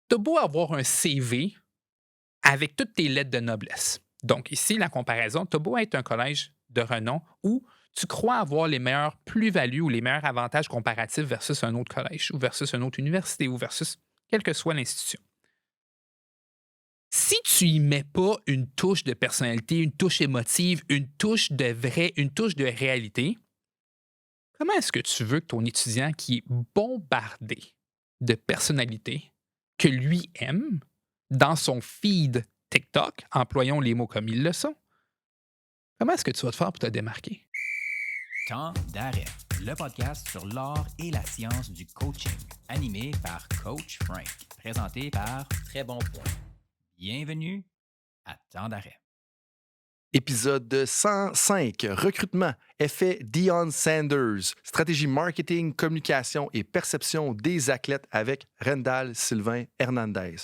Tu as beau avoir un CV avec toutes tes lettres de noblesse. Donc, ici, la comparaison, tu as beau être un collège de renom où tu crois avoir les meilleures plus-values ou les meilleurs avantages comparatifs versus un autre collège ou versus une autre université ou versus quelle que soit l'institution. Si tu y mets pas une touche de personnalité, une touche émotive, une touche de vrai, une touche de réalité, comment est-ce que tu veux que ton étudiant qui est bombardé de personnalités que lui aime dans son feed TikTok, employons les mots comme ils le sont, comment est-ce que tu vas te faire pour te démarquer? Temps d'arrêt, le podcast sur l'art et la science du coaching, animé par Coach Frank, présenté par Très Bon Point. Bienvenue à Temps d'arrêt. Épisode 105, recrutement, effet Deion Sanders, stratégie marketing, communication et perception des athlètes avec Rendal Sylvain Hernandez.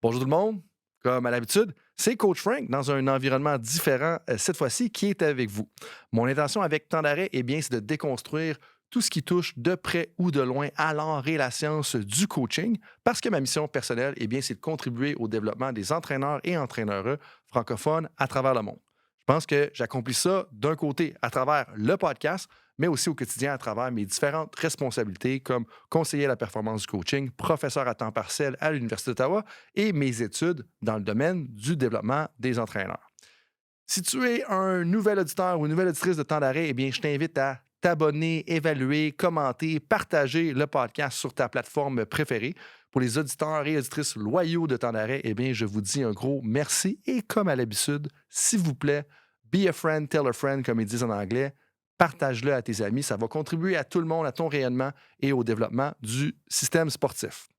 Bonjour tout le monde, comme à l'habitude, c'est Coach Frank dans un environnement différent cette fois-ci qui est avec vous. Mon intention avec Temps d'arrêt, c'est de déconstruire tout ce qui touche de près ou de loin à l'art et la science du coaching, parce que ma mission personnelle, c'est de contribuer au développement des entraîneurs et entraîneurs francophones à travers le monde. Je pense que j'accomplis ça d'un côté à travers le podcast, mais aussi au quotidien à travers mes différentes responsabilités comme conseiller à la performance du coaching, professeur à temps partiel à l'Université d'Ottawa et mes études dans le domaine du développement des entraîneurs. Si tu es un nouvel auditeur ou une nouvelle auditrice de Temps d'arrêt, je t'invite à t'abonner, évaluer, commenter, partager le podcast sur ta plateforme préférée. Pour les auditeurs et auditrices loyaux de Temps d'arrêt, je vous dis un gros merci et comme à l'habitude, s'il vous plaît, be a friend, tell a friend, comme ils disent en anglais. Partage-le à tes amis. Ça va contribuer à tout le monde, à ton rayonnement et au développement du système sportif.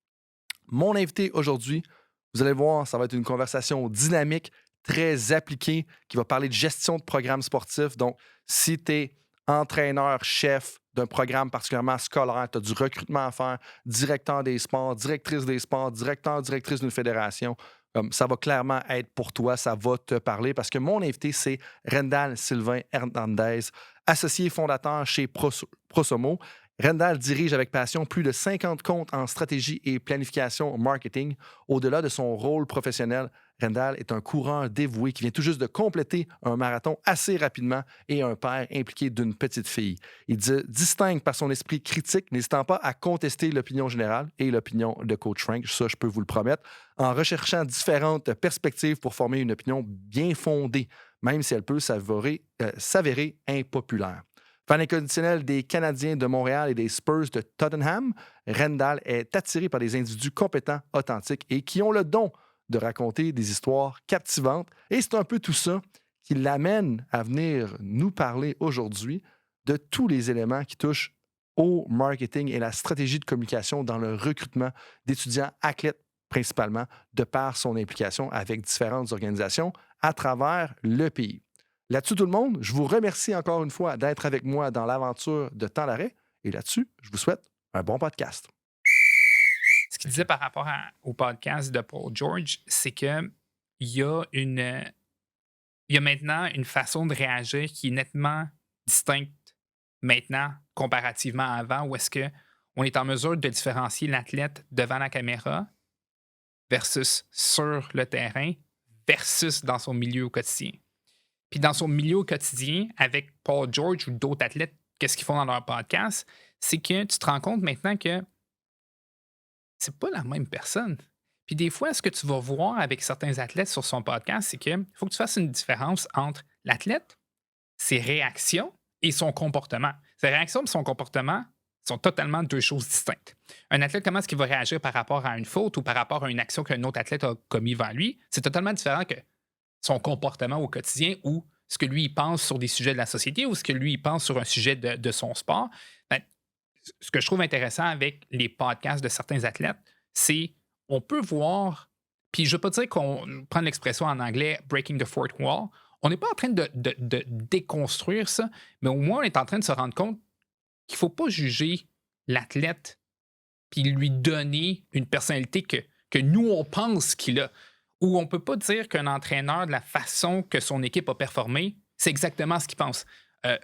Mon invité aujourd'hui, vous allez voir, ça va être une conversation dynamique, très appliquée, qui va parler de gestion de programmes sportifs. Donc, si tu es entraîneur, chef d'un programme particulièrement scolaire, tu as du recrutement à faire, directeur des sports, directrice des sports, directeur, directrice d'une fédération, ça va clairement être pour toi, ça va te parler parce que mon invité, c'est Rendal Sylvain Hernandez, associé fondateur chez Prosomo. Rendal dirige avec passion plus de 50 comptes en stratégie et planification marketing. Au-delà de son rôle professionnel, Rendal est un coureur dévoué qui vient tout juste de compléter un marathon assez rapidement et un père impliqué d'une petite fille. Il se distingue par son esprit critique, n'hésitant pas à contester l'opinion générale et l'opinion de Coach Frank, ça je peux vous le promettre, en recherchant différentes perspectives pour former une opinion bien fondée, même si elle peut s'avérer impopulaire. Fan inconditionnel des Canadiens de Montréal et des Spurs de Tottenham, Rendal est attiré par des individus compétents, authentiques et qui ont le don de raconter des histoires captivantes. Et c'est un peu tout ça qui l'amène à venir nous parler aujourd'hui de tous les éléments qui touchent au marketing et la stratégie de communication dans le recrutement d'étudiants athlètes principalement, de par son implication avec différentes organisations à travers le pays. Là-dessus, tout le monde, je vous remercie encore une fois d'être avec moi dans l'aventure de Temps d'arrêt. Et là-dessus, je vous souhaite un bon podcast. Ce qu'il disait par rapport au podcast de Paul George, c'est qu'il y a il y a maintenant une façon de réagir qui est nettement distincte maintenant comparativement à avant, où est-ce qu'on est en mesure de différencier l'athlète devant la caméra versus sur le terrain versus dans son milieu au quotidien. Puis dans son milieu au quotidien, avec Paul George ou d'autres athlètes, qu'est-ce qu'ils font dans leur podcast, c'est que tu te rends compte maintenant que c'est pas la même personne. Puis des fois, ce que tu vas voir avec certains athlètes sur son podcast, c'est qu'il faut que tu fasses une différence entre l'athlète, ses réactions et son comportement. Ses réactions et son comportement sont totalement deux choses distinctes. Un athlète, comment est-ce qu'il va réagir par rapport à une faute ou par rapport à une action qu'un autre athlète a commis vers lui, c'est totalement différent que son comportement au quotidien ou ce que lui il pense sur des sujets de la société ou ce que lui il pense sur un sujet de son sport. Ben, ce que je trouve intéressant avec les podcasts de certains athlètes, c'est on peut voir, puis je ne veux pas dire qu'on prend l'expression en anglais breaking the fourth wall, on n'est pas en train de déconstruire ça, mais au moins on est en train de se rendre compte qu'il ne faut pas juger l'athlète puis lui donner une personnalité que nous, on pense qu'il a. Ou on ne peut pas dire qu'un entraîneur, de la façon que son équipe a performé, c'est exactement ce qu'il pense.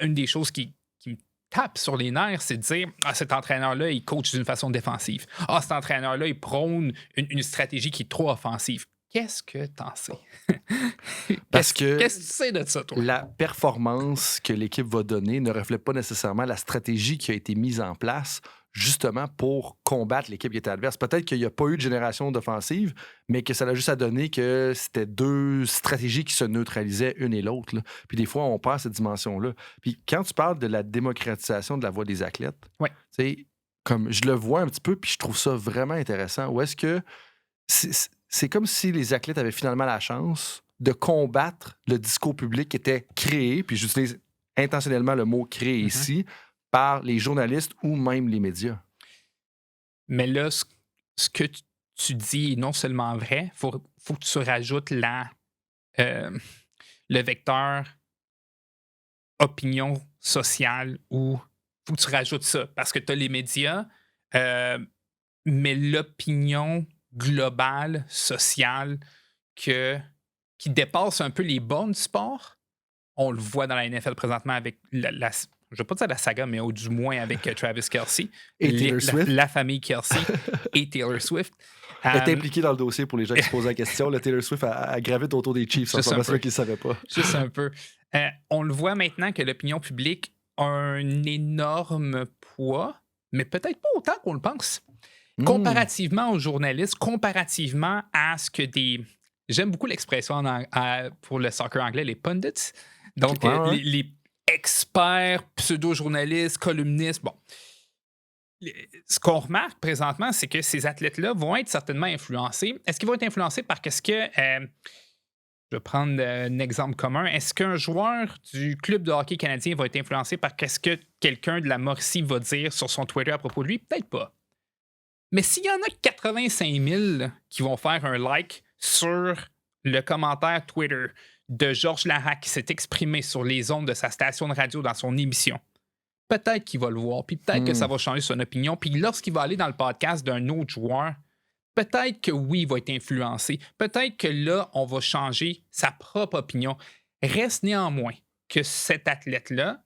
Une des choses qui me tape sur les nerfs, c'est de dire « Ah, cet entraîneur-là, il coach d'une façon défensive. Ah, cet entraîneur-là, il prône une stratégie qui est trop offensive. » Qu'est-ce que t'en sais? Parce que Qu'est-ce que tu sais de ça, toi? la performance que l'équipe va donner ne reflète pas nécessairement la stratégie qui a été mise en place justement pour combattre l'équipe qui était adverse. Peut-être qu'il n'y a pas eu de génération d'offensive, mais que ça a juste à donner que c'était deux stratégies qui se neutralisaient une et l'autre, là. Puis des fois, on perd cette dimension-là. Puis quand tu parles de la démocratisation de la voix des athlètes, Ouais. tu sais, comme je le vois un petit peu, puis je trouve ça vraiment intéressant. Où est-ce que c'est comme si les athlètes avaient finalement la chance de combattre le discours public qui était créé, puis j'utilise intentionnellement le mot créé ici, par les journalistes ou même les médias. Mais là, ce que tu dis est non seulement vrai, faut que tu rajoutes le vecteur opinion sociale ou faut que tu rajoutes ça parce que tu as les médias, mais l'opinion globale, sociale, qui dépasse un peu les bornes du sport. On le voit dans la NFL présentement avec je ne vais pas dire la saga, mais du moins avec Travis Kelce. Et Taylor Swift. La famille Kelce et Taylor Swift. Elle est impliquée dans le dossier pour les gens qui se posent la question. Le Taylor Swift a gravite autour des Chiefs. C'est ceux qui ne savaient pas. Juste un peu. On le voit maintenant que l'opinion publique a un énorme poids, mais peut-être pas autant qu'on le pense. Comparativement aux journalistes, comparativement à ce que des... J'aime beaucoup l'expression pour le soccer anglais, les pundits. Donc, les experts, pseudo-journalistes, columnistes. Bon. Ce qu'on remarque présentement, c'est que ces athlètes-là vont être certainement influencés. Est-ce qu'ils vont être influencés par qu'est-ce que... je vais prendre un exemple commun. Est-ce qu'un joueur du club de hockey canadien va être influencé par qu'est-ce que quelqu'un de la Mauricie va dire sur son Twitter à propos de lui? Peut-être pas. Mais s'il y en a 85 000 qui vont faire un like sur le commentaire Twitter de Georges Larac qui s'est exprimé sur les ondes de sa station de radio dans son émission, peut-être qu'il va le voir, puis peut-être que ça va changer son opinion. Puis lorsqu'il va aller dans le podcast d'un autre joueur, peut-être que oui, il va être influencé. Peut-être que là, on va changer sa propre opinion. Reste néanmoins que cet athlète-là,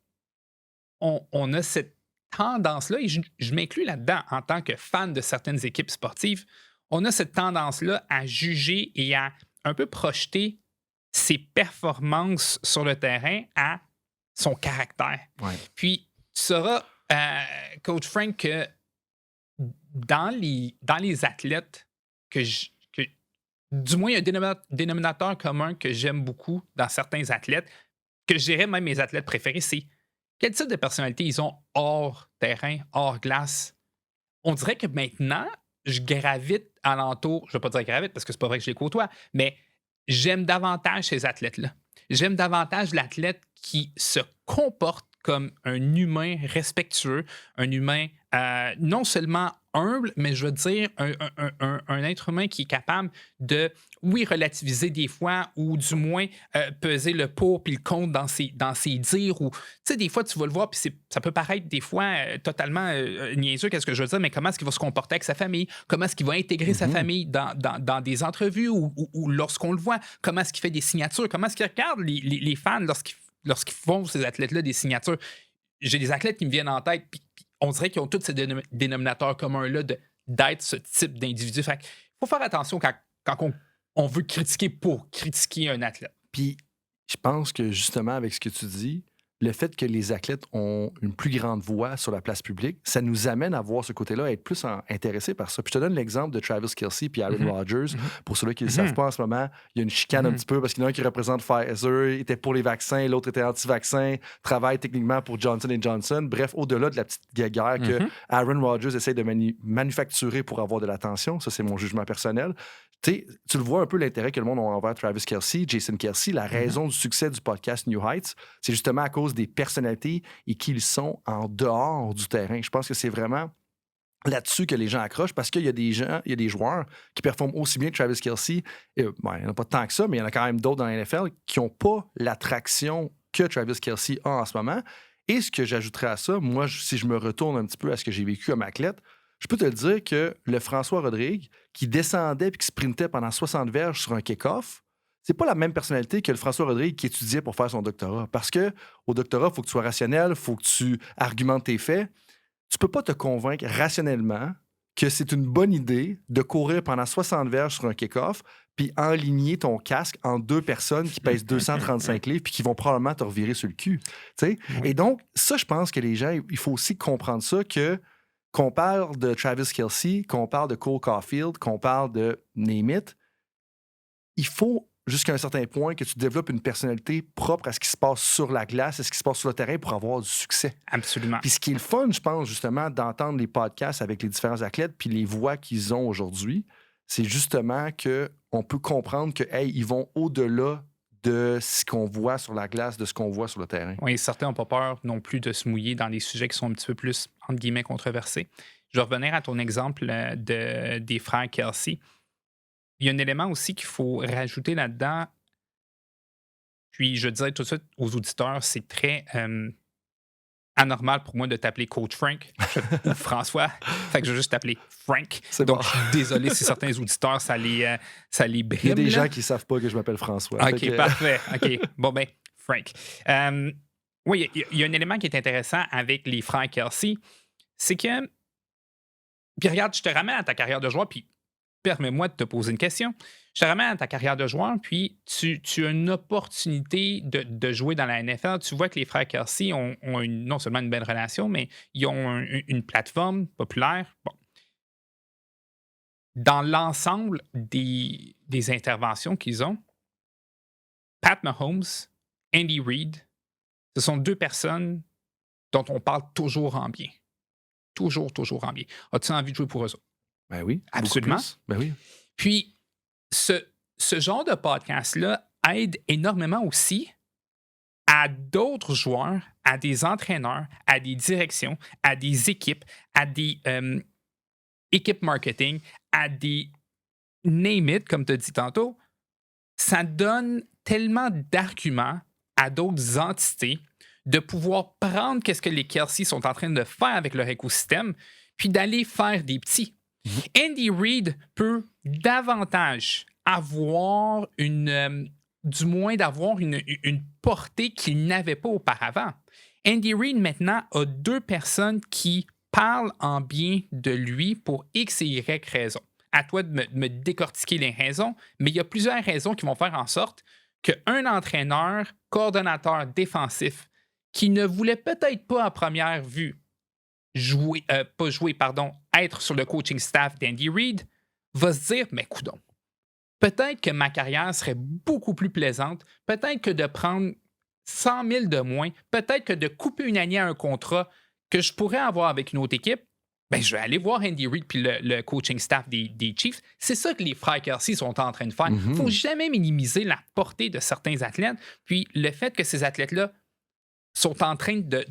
on a cette tendance-là, et je m'inclus là-dedans en tant que fan de certaines équipes sportives, on a cette tendance-là à juger et à un peu projeter ses performances sur le terrain à son caractère. Ouais. Puis, tu sauras, Coach Frank, que dans les athlètes du moins, il y a un dénominateur commun que j'aime beaucoup dans certains athlètes, que je dirais même mes athlètes préférés, c'est quel type de personnalité ils ont hors terrain, hors glace. On dirait que maintenant, je gravite alentour, je ne vais pas dire gravite parce que c'est pas vrai que je les côtoie, mais j'aime davantage ces athlètes-là. J'aime davantage l'athlète qui se comporte comme un humain respectueux, un humain non seulement humble, mais je veux dire un être humain qui est capable de, oui, relativiser des fois ou du moins peser le pour puis le contre dans ses dires. Ou, tu sais, des fois, tu vas le voir puis ça peut paraître des fois totalement niaiseux, qu'est-ce que je veux dire, mais comment est-ce qu'il va se comporter avec sa famille? Comment est-ce qu'il va intégrer sa famille dans des entrevues ou lorsqu'on le voit? Comment est-ce qu'il fait des signatures? Comment est-ce qu'il regarde les fans lorsqu'ils font ces athlètes-là des signatures? J'ai des athlètes qui me viennent en tête puis on dirait qu'ils ont tous ces dénominateurs communs-là d'être ce type d'individu. Fait qu'il faut faire attention quand on veut critiquer pour critiquer un athlète. Puis, je pense que justement, avec ce que tu dis, le fait que les athlètes ont une plus grande voix sur la place publique, ça nous amène à voir ce côté-là, à être plus intéressés par ça. Puis je te donne l'exemple de Travis Kelce et Aaron Rodgers. Pour ceux-là qui ne le savent pas en ce moment, il y a une chicane un petit peu parce qu'il y en a un qui représente Pfizer, il était pour les vaccins, l'autre était anti-vaccin, travaille techniquement pour Johnson & Johnson. Bref, au-delà de la petite guerre que Aaron Rodgers essaie de manufacturer pour avoir de l'attention, ça c'est mon jugement personnel. Tu le vois un peu l'intérêt que le monde a envers Travis Kelce, Jason Kelce. La raison du succès du podcast New Heights, c'est justement à cause des personnalités et qui ils sont en dehors du terrain. Je pense que c'est vraiment là-dessus que les gens accrochent parce qu'il y a des joueurs qui performent aussi bien que Travis Kelce. Il n'y en a pas tant que ça, mais il y en a quand même d'autres dans la NFL qui n'ont pas l'attraction que Travis Kelce a en ce moment. Et ce que j'ajouterais à ça, moi, si je me retourne un petit peu à ce que j'ai vécu comme athlète, je peux te le dire que le François Rodrigue, qui descendait et qui sprintait pendant 60 verges sur un kick-off, c'est pas la même personnalité que le François Rodrigue qui étudiait pour faire son doctorat. Parce que au doctorat, il faut que tu sois rationnel, il faut que tu argumentes tes faits. Tu peux pas te convaincre rationnellement que c'est une bonne idée de courir pendant 60 verges sur un kick-off puis enligner ton casque en 2 personnes qui pèsent 235 livres puis qui vont probablement te revirer sur le cul. Oui. Et donc, ça, je pense que les gens, il faut aussi comprendre ça, qu'on parle de Travis Kelce, qu'on parle de Cole Caulfield, qu'on parle de name it, il faut jusqu'à un certain point que tu développes une personnalité propre à ce qui se passe sur la glace, à ce qui se passe sur le terrain pour avoir du succès. Absolument. Puis ce qui est le fun, je pense, justement, d'entendre les podcasts avec les différents athlètes puis les voix qu'ils ont aujourd'hui, c'est justement qu'on peut comprendre que, hey, ils vont au-delà de ce qu'on voit sur la glace, de ce qu'on voit sur le terrain. Oui, certains n'ont pas peur non plus de se mouiller dans des sujets qui sont un petit peu plus, entre guillemets, controversés. Je vais revenir à ton exemple des frères Kelce. Il y a un élément aussi qu'il faut rajouter là-dedans. Puis, je dirais tout de suite aux auditeurs, c'est très anormal pour moi de t'appeler Coach Frank ou François. Fait que je vais juste t'appeler Frank. Donc, je suis désolé si certains auditeurs, ça les brime. Il y a des gens qui ne savent pas que je m'appelle François. OK, parfait. OK. Bon, ben, Frank. Oui, il y a un élément qui est intéressant avec les frères Kelce, c'est que, puis regarde, je te ramène à ta carrière de joueur, puis permets-moi de te poser une question. Je te ramène à ta carrière de joueur, puis tu as une opportunité de jouer dans la NFL. Tu vois que les frères Kelce ont non seulement une belle relation, mais ils ont une plateforme populaire. Bon. Dans l'ensemble des interventions qu'ils ont, Pat Mahomes, Andy Reid, ce sont 2 personnes dont on parle toujours en bien. Toujours en bien. As-tu envie de jouer pour eux autres? Ben oui. Absolument. Ben oui. Puis, ce genre de podcast-là aide énormément aussi à d'autres joueurs, à des entraîneurs, à des directions, à des équipes, à des équipes marketing, à des name it, comme tu as dit tantôt. Ça donne tellement d'arguments à d'autres entités de pouvoir prendre ce que les Kelce sont en train de faire avec leur écosystème, puis d'aller faire des petits. Andy Reid peut davantage avoir du moins d'avoir une portée qu'il n'avait pas auparavant. Andy Reid, maintenant, a 2 personnes qui parlent en bien de lui pour X et Y raisons. À toi de me décortiquer les raisons, mais il y a plusieurs raisons qui vont faire en sorte qu'un entraîneur, coordonnateur défensif, qui ne voulait peut-être pas à première vue être sur le coaching staff d'Andy Reid, va se dire, mais coudonc, peut-être que ma carrière serait beaucoup plus plaisante, peut-être que de prendre 100 000 de moins, peut-être que de couper une année à un contrat que je pourrais avoir avec une autre équipe, ben, je vais aller voir Andy Reid puis le coaching staff des Chiefs. C'est ça que les frères Kelce sont en train de faire. Il ne faut jamais minimiser la portée de certains athlètes, puis le fait que ces athlètes-là sont en train de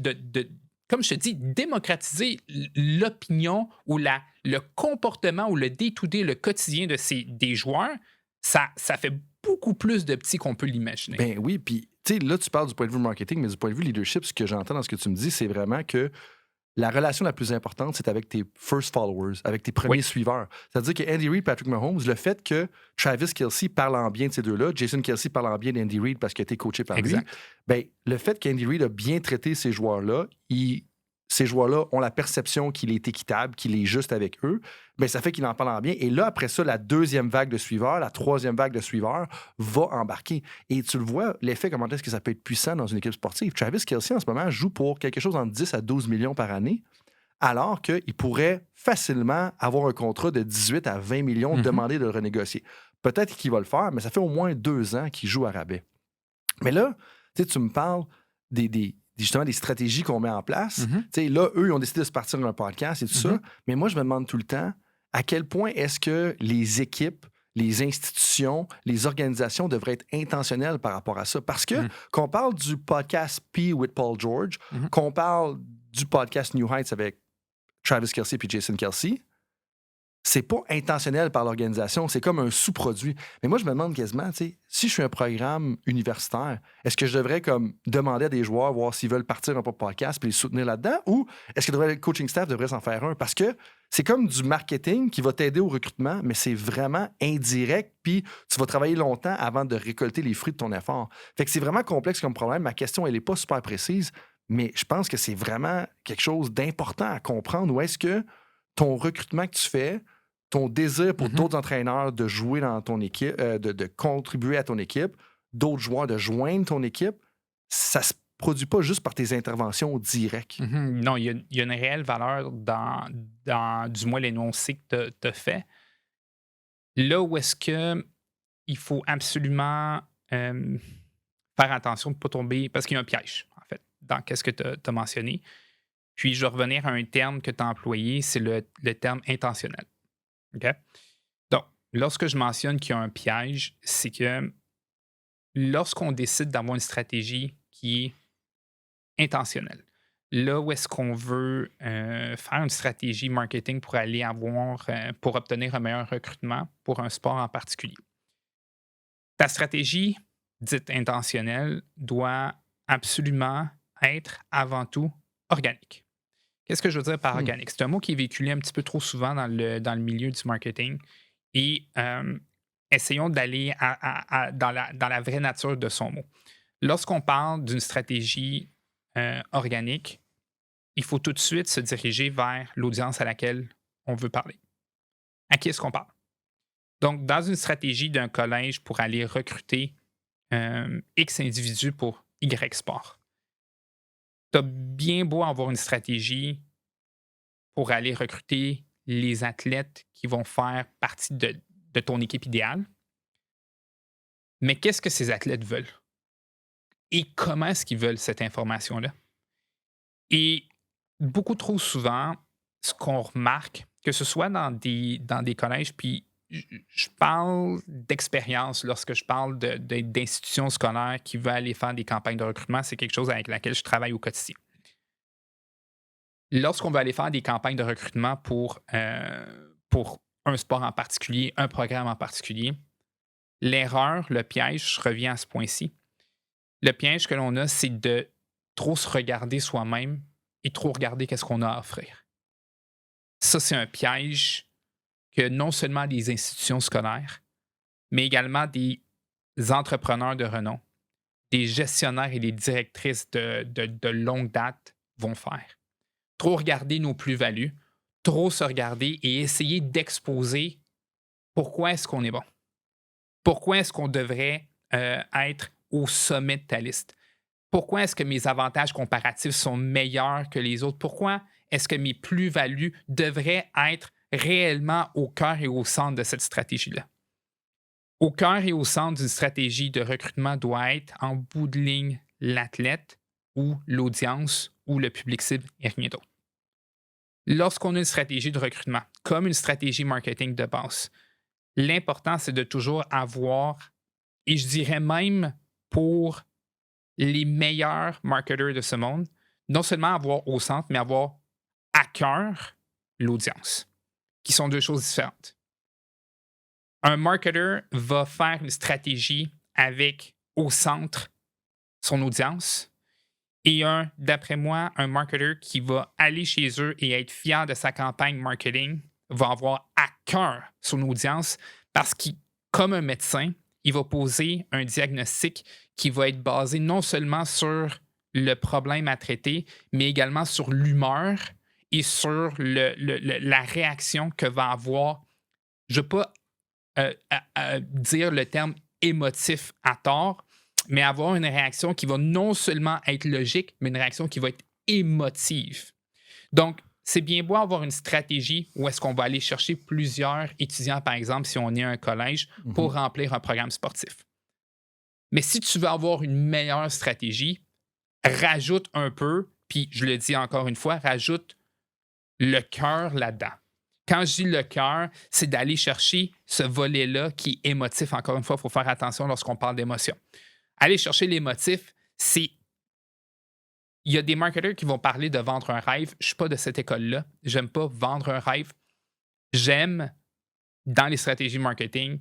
comme je te dis, démocratiser l'opinion ou le comportement ou le day-to-day, le quotidien des joueurs, ça fait beaucoup plus de petits qu'on peut l'imaginer. Ben oui, puis tu sais, là, tu parles du point de vue marketing, mais du point de vue leadership, ce que j'entends dans ce que tu me dis, c'est vraiment que la relation la plus importante, c'est avec tes first followers, avec tes premiers suiveurs. C'est-à-dire que Andy Reid, Patrick Mahomes, le fait que Travis Kelce parle en bien de ces deux-là, Jason Kelce parle en bien d'Andy Reid parce qu'il a été coaché par lui, ben, le fait qu'Andy Reid a bien traité ces joueurs-là, ces joueurs-là ont la perception qu'il est équitable, qu'il est juste avec eux, bien, ça fait qu'il en parle en bien. Et là, après ça, la 2e vague de suiveurs, la 3e vague de suiveurs va embarquer. Et tu le vois, l'effet, comment est-ce que ça peut être puissant dans une équipe sportive. Travis Kelce, en ce moment, joue pour quelque chose entre 10 à 12 millions par année, alors qu'il pourrait facilement avoir un contrat de 18 à 20 millions, demander de le renégocier. Peut-être qu'il va le faire, mais ça fait au moins 2 ans qu'il joue à rabais. Mais là, tu me parles justement des stratégies qu'on met en place. Là, eux, ils ont décidé de se partir d'un podcast et tout ça. Mais moi, je me demande tout le temps à quel point est-ce que les équipes, les institutions, les organisations devraient être intentionnelles par rapport à ça. Parce que qu'on parle du podcast P with Paul George, qu'on parle du podcast New Heights avec Travis Kelce et Jason Kelce, c'est pas intentionnel par l'organisation, c'est comme un sous-produit. Mais moi, je me demande quasiment, tu sais, si je suis un programme universitaire, est-ce que je devrais comme demander à des joueurs, voir s'ils veulent partir un peu podcast puis les soutenir là-dedans, ou est-ce que le coaching staff devrait s'en faire un? Parce que c'est comme du marketing qui va t'aider au recrutement, mais c'est vraiment indirect, puis tu vas travailler longtemps avant de récolter les fruits de ton effort. Fait que c'est vraiment complexe comme problème. Ma question, elle n'est pas super précise, mais je pense que c'est vraiment quelque chose d'important à comprendre. Où est-ce que ton recrutement que tu fais, ton désir pour d'autres entraîneurs de jouer dans ton équipe, de contribuer à ton équipe, d'autres joueurs de joindre ton équipe, ça se produit pas juste par tes interventions directes. Non, il y a une réelle valeur dans du moins l'énoncé que tu as fait. Là où est-ce que il faut absolument faire attention de ne pas tomber, parce qu'il y a un piège, en fait, dans ce que tu as mentionné. Puis, je vais revenir à un terme que tu as employé, c'est le terme intentionnel. OK? Donc, lorsque je mentionne qu'il y a un piège, c'est que lorsqu'on décide d'avoir une stratégie qui est intentionnelle, là où est-ce qu'on veut faire une stratégie marketing pour aller pour obtenir un meilleur recrutement pour un sport en particulier. Ta stratégie dite intentionnelle doit absolument être avant tout organique. Qu'est-ce que je veux dire par organique? C'est un mot qui est véhiculé un petit peu trop souvent dans le milieu du marketing et essayons d'aller dans la vraie nature de son mot. Lorsqu'on parle d'une stratégie organique, il faut tout de suite se diriger vers l'audience à laquelle on veut parler. À qui est-ce qu'on parle? Donc, dans une stratégie d'un collège pour aller recruter X individus pour Y sport, tu as bien beau avoir une stratégie pour aller recruter les athlètes qui vont faire partie de ton équipe idéale, mais qu'est-ce que ces athlètes veulent? Et comment est-ce qu'ils veulent cette information-là? Et beaucoup trop souvent, ce qu'on remarque, que ce soit dans des collèges, puis je parle d'expérience lorsque je parle d'institutions scolaires qui veulent aller faire des campagnes de recrutement, c'est quelque chose avec laquelle je travaille au quotidien. Lorsqu'on veut aller faire des campagnes de recrutement pour un sport en particulier, un programme en particulier, l'erreur, le piège, je reviens à ce point-ci. Le piège que l'on a, c'est de trop se regarder soi-même et trop regarder qu'est-ce qu'on a à offrir. Ça, c'est un piège que non seulement des institutions scolaires, mais également des entrepreneurs de renom, des gestionnaires et des directrices de longue date vont faire. Trop regarder nos plus-values, trop se regarder et essayer d'exposer pourquoi est-ce qu'on est bon. Pourquoi est-ce qu'on devrait être au sommet de ta liste? Pourquoi est-ce que mes avantages comparatifs sont meilleurs que les autres? Pourquoi est-ce que mes plus-values devraient être réellement au cœur et au centre de cette stratégie-là? Au cœur et au centre d'une stratégie de recrutement doit être, en bout de ligne, l'athlète ou l'audience ou le public cible et rien d'autre. Lorsqu'on a une stratégie de recrutement, comme une stratégie marketing de base, l'important, c'est de toujours avoir, et je dirais même pour les meilleurs marketeurs de ce monde, non seulement avoir au centre, mais avoir à cœur l'audience, qui sont deux choses différentes. Un marketeur va faire une stratégie avec au centre son audience et d'après moi, un marketeur qui va aller chez eux et être fier de sa campagne marketing va avoir à cœur son audience parce qu'il, comme un médecin, il va poser un diagnostic qui va être basé non seulement sur le problème à traiter, mais également sur l'humeur et sur la réaction que va avoir. Je ne veux pas dire le terme émotif à tort, mais avoir une réaction qui va non seulement être logique, mais une réaction qui va être émotive. Donc, c'est bien beau avoir une stratégie où est-ce qu'on va aller chercher plusieurs étudiants, par exemple, si on est un collège, pour remplir un programme sportif. Mais si tu veux avoir une meilleure stratégie, rajoute un peu, puis je le dis encore une fois, rajoute le cœur là-dedans. Quand je dis le cœur, c'est d'aller chercher ce volet-là qui est émotif. Encore une fois, il faut faire attention lorsqu'on parle d'émotion. Aller chercher l'émotif, c'est... Il y a des marketeurs qui vont parler de vendre un rêve. Je ne suis pas de cette école-là. J'aime pas vendre un rêve. J'aime dans les stratégies marketing,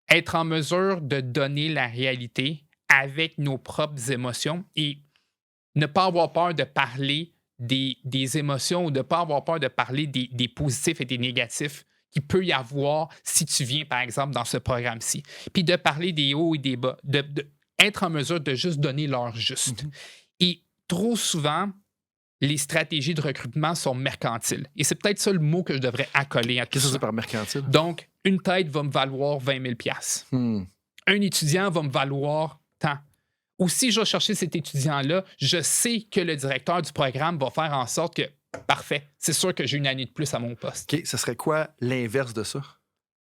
être en mesure de donner la réalité avec nos propres émotions et ne pas avoir peur de parler des émotions ou de ne pas avoir peur de parler des positifs et des négatifs qu'il peut y avoir si tu viens, par exemple, dans ce programme-ci. Puis de parler des hauts et des bas, être en mesure de juste donner l'heure juste. Et trop souvent, les stratégies de recrutement sont mercantiles. Et c'est peut-être ça le mot que je devrais accoler à tout Qu'est-ce que ça. c'est par mercantile? Donc, une tête va me valoir 20 000 $. Un étudiant va me valoir tant. Ou si je vais chercher cet étudiant-là, je sais que le directeur du programme va faire en sorte que, parfait, c'est sûr que j'ai une année de plus à mon poste. OK, ce serait quoi l'inverse de ça?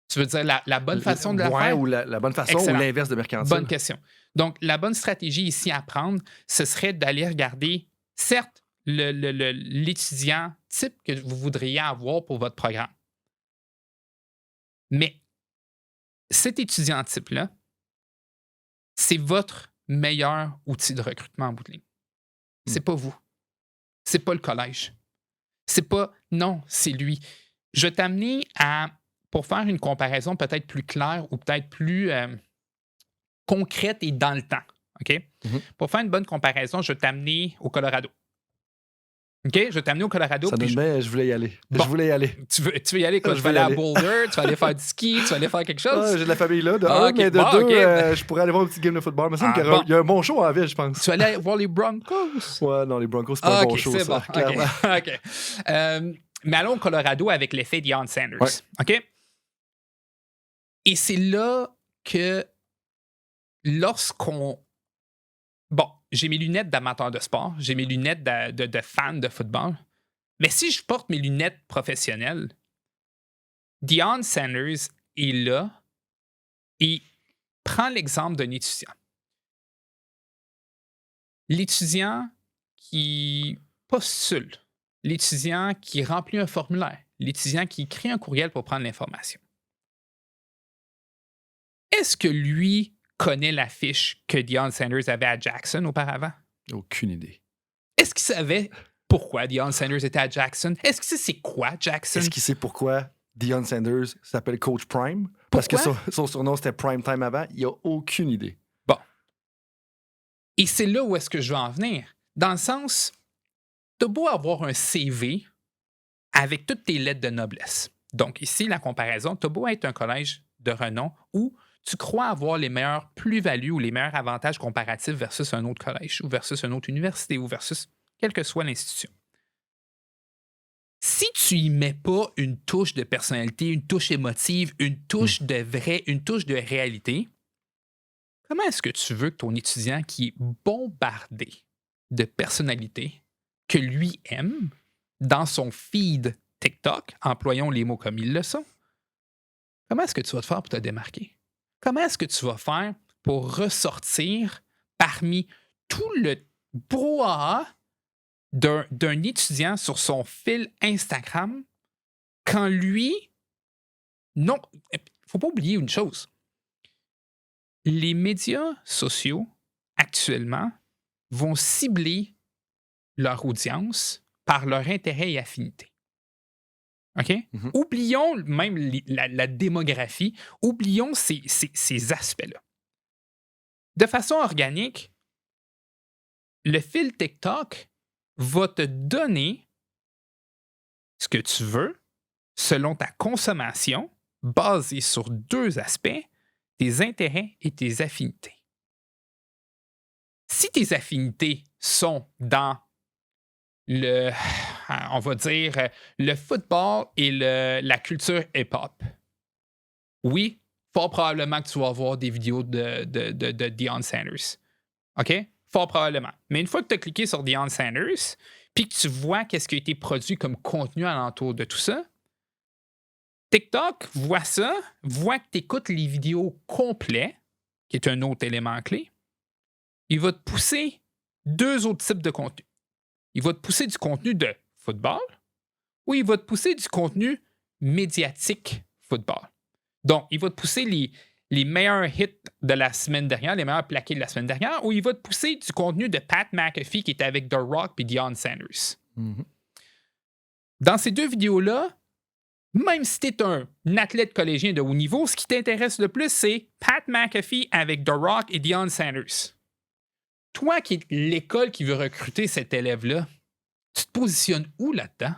Tu veux dire la bonne façon de la faire? Ou la bonne façon Excellent. ou l'inverse de mercantile? Bonne question. Donc, la bonne stratégie ici à prendre, ce serait d'aller regarder, certes, l'étudiant type que vous voudriez avoir pour votre programme. Mais cet étudiant type-là, c'est votre meilleur outil de recrutement en bout de ligne. C'est pas vous. C'est pas le collège. C'est pas... Non, c'est lui. Je vais t'amener à... Pour faire une comparaison peut-être plus claire ou peut-être plus concrète et dans le temps. OK? Pour faire une bonne comparaison, je vais t'amener au Colorado. OK? Je vais t'amener au Colorado. Ça donne bien, je voulais y aller. Bon. Je voulais y aller. Tu veux y aller quoi? Je Tu vas veux aller y à Boulder, tu vas aller faire du ski, tu vas aller faire quelque chose? Ah, j'ai de la famille là, de Ah, un, ok. mais de Bon, deux, ok. je pourrais aller voir un petit game de football. Il me semble Ah, qu'il bon. y a un bon show en ville, je pense. Tu vas aller voir les Broncos? Ouais, non, les Broncos, c'est pas un bon show, c'est ça, bon. clairement. OK. Mais allons au Colorado avec l'effet Deion Sanders. Ouais. OK? Et c'est là que lorsqu'on... Bon, j'ai mes lunettes d'amateur de sport, j'ai mes lunettes de fan de football, mais si je porte mes lunettes professionnelles, Deion Sanders est là et prend l'exemple d'un étudiant. L'étudiant qui postule, l'étudiant qui remplit un formulaire, l'étudiant qui écrit un courriel pour prendre l'information. Est-ce que lui connaît la fiche que Deion Sanders avait à Jackson auparavant? Aucune idée. Est-ce qu'il savait pourquoi Deion Sanders était à Jackson? Est-ce qu'il sait c'est quoi Jackson? Est-ce qu'il sait pourquoi Deion Sanders s'appelle Coach Prime? Parce que son surnom, c'était Prime Time avant. Il n'a aucune idée. Bon. Et c'est là où est-ce que je veux en venir. Dans le sens, t'as beau avoir un CV avec toutes tes lettres de noblesse. Donc ici, la comparaison, t'as beau être un collège de renom où tu crois avoir les meilleures plus-values ou les meilleurs avantages comparatifs versus un autre collège ou versus une autre université ou versus quelle que soit l'institution. Si tu y mets pas une touche de personnalité, une touche émotive, une touche de vrai, une touche de réalité, comment est-ce que tu veux que ton étudiant qui est bombardé de personnalités que lui aime dans son feed TikTok, employons les mots comme ils le sont, comment est-ce que tu vas te faire pour te démarquer? Comment est-ce que tu vas faire pour ressortir parmi tout le brouhaha d'un étudiant sur son fil Instagram quand lui... Non, il ne faut pas oublier une chose. Les médias sociaux, actuellement, vont cibler leur audience par leur intérêt et affinité. OK? Oublions même la démographie, oublions ces aspects-là. De façon organique, le fil TikTok va te donner ce que tu veux selon ta consommation basée sur deux aspects, tes intérêts et tes affinités. Si tes affinités sont dans on va dire, le football et la culture hip-hop, oui, fort probablement que tu vas avoir des vidéos de Deion Sanders. OK? Fort probablement. Mais une fois que tu as cliqué sur Deion Sanders, puis que tu vois qu'est-ce qui a été produit comme contenu alentour de tout ça, TikTok voit ça, voit que tu écoutes les vidéos complets, qui est un autre élément clé, il va te pousser deux autres types de contenu. Il va te pousser du contenu de football ou il va te pousser du contenu médiatique football. Donc, il va te pousser les meilleurs hits de la semaine dernière, les meilleurs plaqués de la semaine dernière, ou il va te pousser du contenu de Pat McAfee qui était avec The Rock et Deion Sanders. Dans ces deux vidéos-là, Même si tu es un athlète collégien de haut niveau, ce qui t'intéresse le plus, c'est Pat McAfee avec The Rock et Deion Sanders. Toi qui es l'école qui veut recruter cet élève-là, tu te positionnes où là-dedans?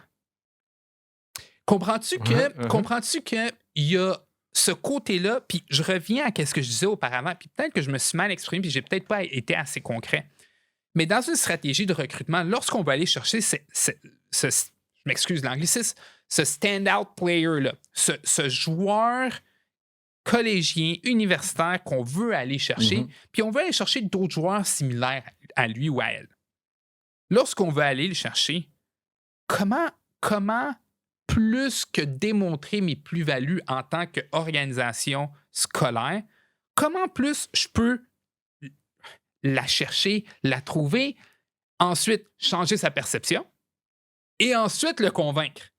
Comprends-tu que il y a ce côté-là, puis je reviens à ce que je disais auparavant, puis peut-être que je me suis mal exprimé, puis j'ai peut-être pas été assez concret. Mais dans une stratégie de recrutement, lorsqu'on va aller chercher je m'excuse l'anglicisme, ce stand-out player-là, ce joueur collégien, universitaire qu'on veut aller chercher, puis on veut aller chercher d'autres joueurs similaires à lui ou à elle. Lorsqu'on veut aller le chercher, comment plus que démontrer mes plus-values en tant qu'organisation scolaire, comment plus je peux la chercher, la trouver, ensuite changer sa perception et ensuite le convaincre.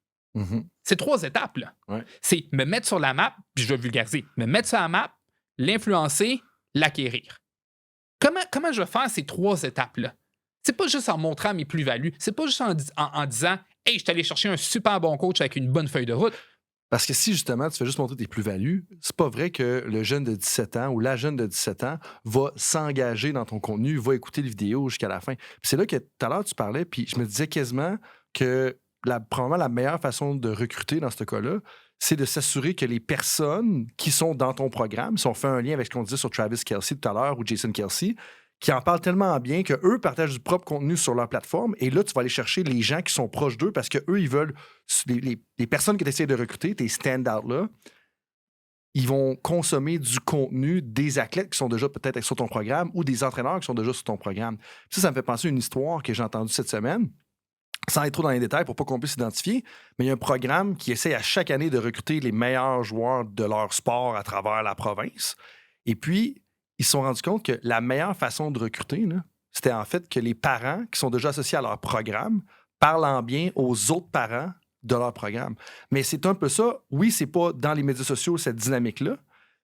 C'est 3 étapes, là. Ouais. C'est me mettre sur la map, puis je vais vulgariser, me mettre sur la map, l'influencer, l'acquérir. Comment je vais faire ces 3 étapes-là? C'est pas juste en montrant mes plus-values, c'est pas juste en disant « Hey, je suis allé chercher un super bon coach avec une bonne feuille de route. » Parce que si justement tu fais juste montrer tes plus-values, c'est pas vrai que le jeune de 17 ans ou la jeune de 17 ans va s'engager dans ton contenu, va écouter les vidéos jusqu'à la fin. Puis c'est là que tout à l'heure tu parlais, puis je me disais quasiment que probablement la meilleure façon de recruter dans ce cas-là, c'est de s'assurer que les personnes qui sont dans ton programme, si on fait un lien avec ce qu'on disait sur Travis Kelce tout à l'heure ou Jason Kelce, qui en parlent tellement bien qu'eux partagent du propre contenu sur leur plateforme. Et là, tu vas aller chercher les gens qui sont proches d'eux parce qu'eux, ils veulent... Les personnes que tu essaies de recruter, tes stand-out-là, ils vont consommer du contenu des athlètes qui sont déjà peut-être sur ton programme ou des entraîneurs qui sont déjà sur ton programme. Ça me fait penser à une histoire que j'ai entendue cette semaine. Sans être trop dans les détails pour pas qu'on puisse s'identifier, mais il y a un programme qui essaie à chaque année de recruter les meilleurs joueurs de leur sport à travers la province. Et puis, ils se sont rendus compte que la meilleure façon de recruter, là, c'était en fait que les parents qui sont déjà associés à leur programme parlent en bien aux autres parents de leur programme. Mais c'est un peu ça. Oui, c'est pas dans les médias sociaux cette dynamique-là,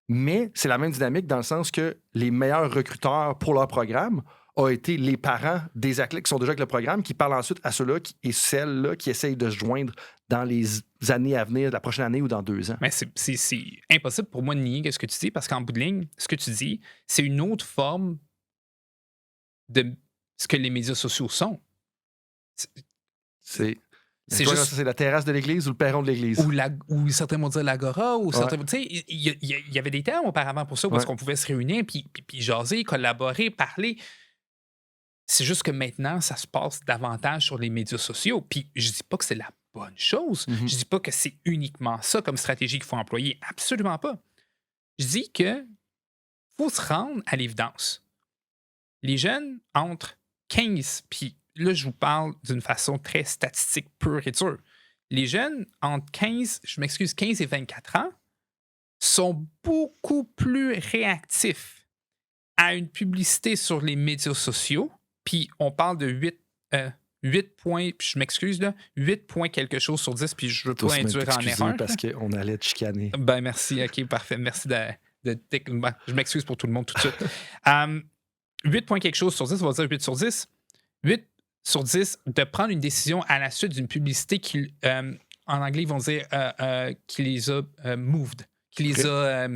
mais c'est la même dynamique dans le sens que les meilleurs recruteurs pour leur programme ont été les parents des athlètes qui sont déjà avec le programme, qui parlent ensuite à ceux-là et celles-là qui essayent de se joindre dans les années à venir, la prochaine année ou dans 2 ans. Mais c'est impossible pour moi de nier ce que tu dis, parce qu'en bout de ligne, ce que tu dis, c'est une autre forme de ce que les médias sociaux sont. C'est juste... quoi, c'est la terrasse de l'église ou le perron de l'église? Ou certains vont dire l'agora, ou certains... Tu sais, il y avait des termes auparavant pour ça, où est-ce qu'on pouvait se réunir, puis jaser, collaborer, parler. C'est juste que maintenant, ça se passe davantage sur les médias sociaux. Puis je dis pas que c'est la bonne chose. Je dis pas que c'est uniquement ça comme stratégie qu'il faut employer. Absolument pas. Je dis que faut se rendre à l'évidence. Les jeunes entre 15, puis là, je vous parle d'une façon très statistique pure et dure. Les jeunes entre 15 et 24 ans sont beaucoup plus réactifs à une publicité sur les médias sociaux. Puis on parle de 8 points, puis je m'excuse, là, 8 points quelque chose sur 10, puis je veux pas induire en erreur. Parce qu'on allait te chicaner. Ben merci, OK, parfait. Merci je m'excuse pour tout le monde tout de suite. 8 points quelque chose sur 10, on va dire 8 sur 10. 8 sur 10 de prendre une décision à la suite d'une publicité qui, en anglais, ils vont dire qui les a moved, qui les a...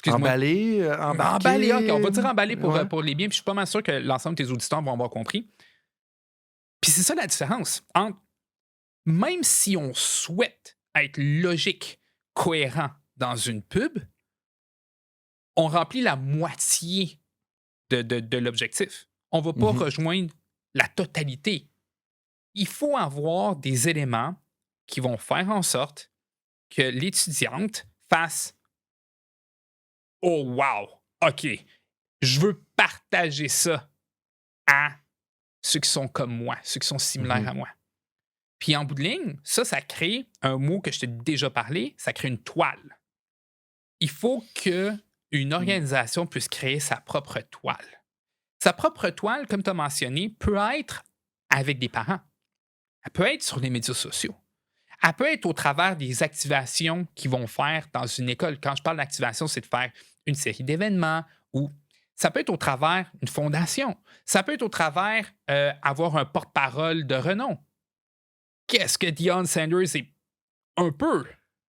Emballé, emballé, OK, on va dire emballé pour les biens, puis je suis pas mal sûr que l'ensemble de tes auditeurs vont avoir compris. Puis c'est ça la différence entre, même si on souhaite être logique, cohérent dans une pub, on remplit la moitié de l'objectif. On ne va pas rejoindre la totalité. Il faut avoir des éléments qui vont faire en sorte que l'étudiante fasse « Oh, wow! OK, je veux partager ça à ceux qui sont comme moi, ceux qui sont similaires à moi. » Puis en bout de ligne, ça crée un mot que je t'ai déjà parlé, ça crée une toile. Il faut qu'une organisation puisse créer sa propre toile. Sa propre toile, comme tu as mentionné, peut être avec des parents. Elle peut être sur les médias sociaux. Elle peut être au travers des activations qu'ils vont faire dans une école. Quand je parle d'activation, c'est de faire une série d'événements ou ça peut être au travers d'une fondation. Ça peut être au travers avoir un porte-parole de renom. Qu'est-ce que Deion Sanders est un peu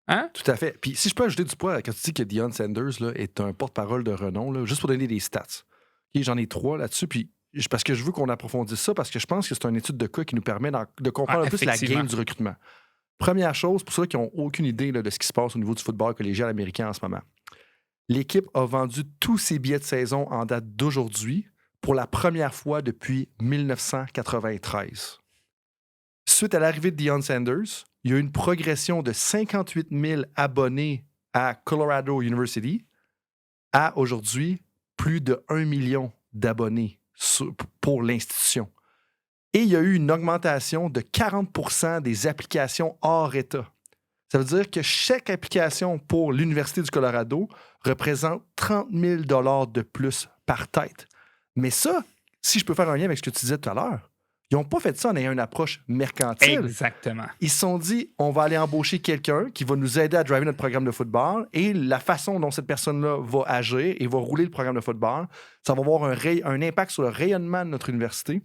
Hein? Tout à fait. Puis si je peux ajouter du poids, quand tu dis que Deion Sanders là, est un porte-parole de renom, là, juste pour donner des stats. Okay, j'en ai 3 là-dessus, puis parce que je veux qu'on approfondisse ça, parce que je pense que c'est une étude de cas qui nous permet de comprendre un peu la game du recrutement. Première chose, pour ceux qui n'ont aucune idée là, de ce qui se passe au niveau du football collégial américain en ce moment. L'équipe a vendu tous ses billets de saison en date d'aujourd'hui pour la première fois depuis 1993. Suite à l'arrivée de Deion Sanders, il y a eu une progression de 58 000 abonnés à Colorado University à aujourd'hui plus de 1 million d'abonnés pour l'institution. Et il y a eu une augmentation de 40% des applications hors État. Ça veut dire que chaque application pour l'Université du Colorado représente 30 000 $ de plus par tête. Mais ça, si je peux faire un lien avec ce que tu disais tout à l'heure, ils n'ont pas fait ça en ayant une approche mercantile. Exactement. Ils se sont dit, on va aller embaucher quelqu'un qui va nous aider à driver notre programme de football et la façon dont cette personne-là va agir et va rouler le programme de football, ça va avoir un impact sur le rayonnement de notre université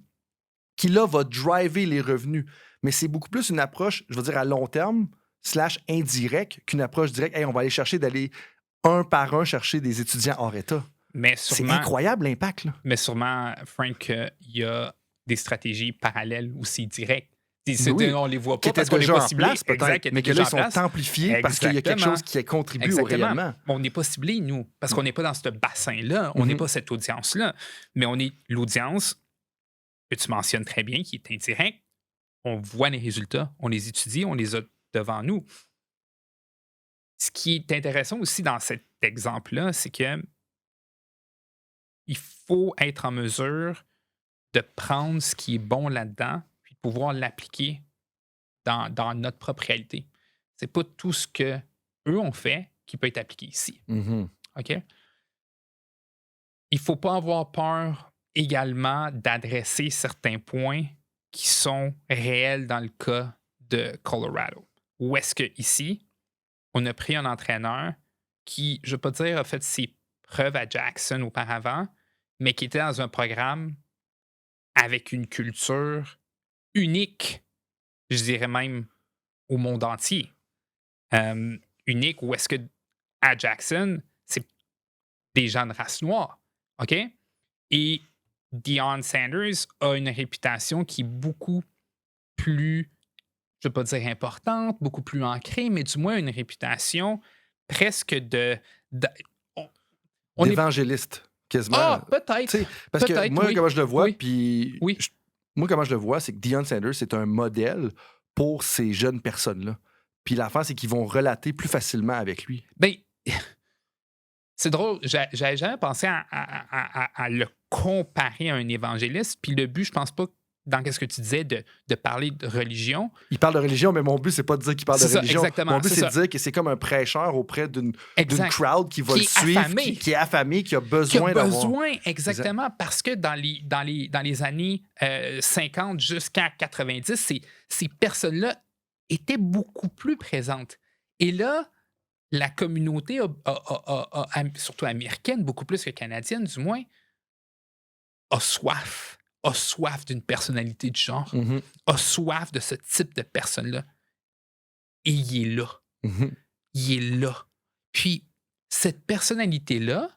qui, là, va driver les revenus. Mais c'est beaucoup plus une approche, je veux dire, à long terme, / indirect, qu'une approche directe. Hey, on va aller d'aller un par un chercher des étudiants hors État. Mais sûrement, c'est incroyable l'impact, là. Mais sûrement, Frank, il y a des stratégies parallèles aussi directes. Oui, on les voit pas qui parce étaient qu'on n'est déjà pas en ciblé, place, peut-être, mais que là, ils sont amplifiés parce qu'il y a quelque chose qui contribue au rayonnement. On n'est pas ciblé, nous, parce qu'on n'est pas dans ce bassin-là. On n'est pas cette audience-là. Mais on est l'audience que tu mentionnes très bien, qui est indirecte. On voit les résultats, on les étudie, on les a devant nous. Ce qui est intéressant aussi dans cet exemple-là, c'est que il faut être en mesure de prendre ce qui est bon là-dedans puis de pouvoir l'appliquer dans notre propre réalité. C'est pas tout ce que eux ont fait qui peut être appliqué ici. OK? Il faut pas avoir peur également d'adresser certains points qui sont réels dans le cas de Colorado. Où est-ce que ici, on a pris un entraîneur qui, je ne veux pas dire, a fait ses preuves à Jackson auparavant, mais qui était dans un programme avec une culture unique, je dirais même au monde entier. Unique, où est-ce que à Jackson, c'est des gens de race noire. OK? Et Deion Sanders a une réputation qui est beaucoup plus, je ne veux pas dire importante, beaucoup plus ancrée, mais du moins une réputation presque d'évangéliste. Quasiment. Ah, peut-être. Parce que moi, comment je le vois, moi, comment je le vois, c'est que Deion Sanders, c'est un modèle pour ces jeunes personnes-là. Puis l'affaire, c'est qu'ils vont relater plus facilement avec lui. Ben, c'est drôle. J'avais jamais pensé à le comparer à un évangéliste. Puis le but, je pense pas, dans ce que tu disais, de parler de religion. Il parle de religion, mais mon but, c'est pas de dire qu'il parle de religion. Exactement, mon but, c'est de dire que c'est comme un prêcheur auprès d'une crowd qui va le suivre, qui est affamé, qui a besoin d'avoir... Exactement, parce que dans les années 50 jusqu'à 90, ces personnes-là étaient beaucoup plus présentes. Et là, la communauté, surtout américaine, beaucoup plus que canadienne du moins, a soif d'une personnalité du genre, a soif de ce type de personne-là. Et il est là. Il est là. Puis, cette personnalité-là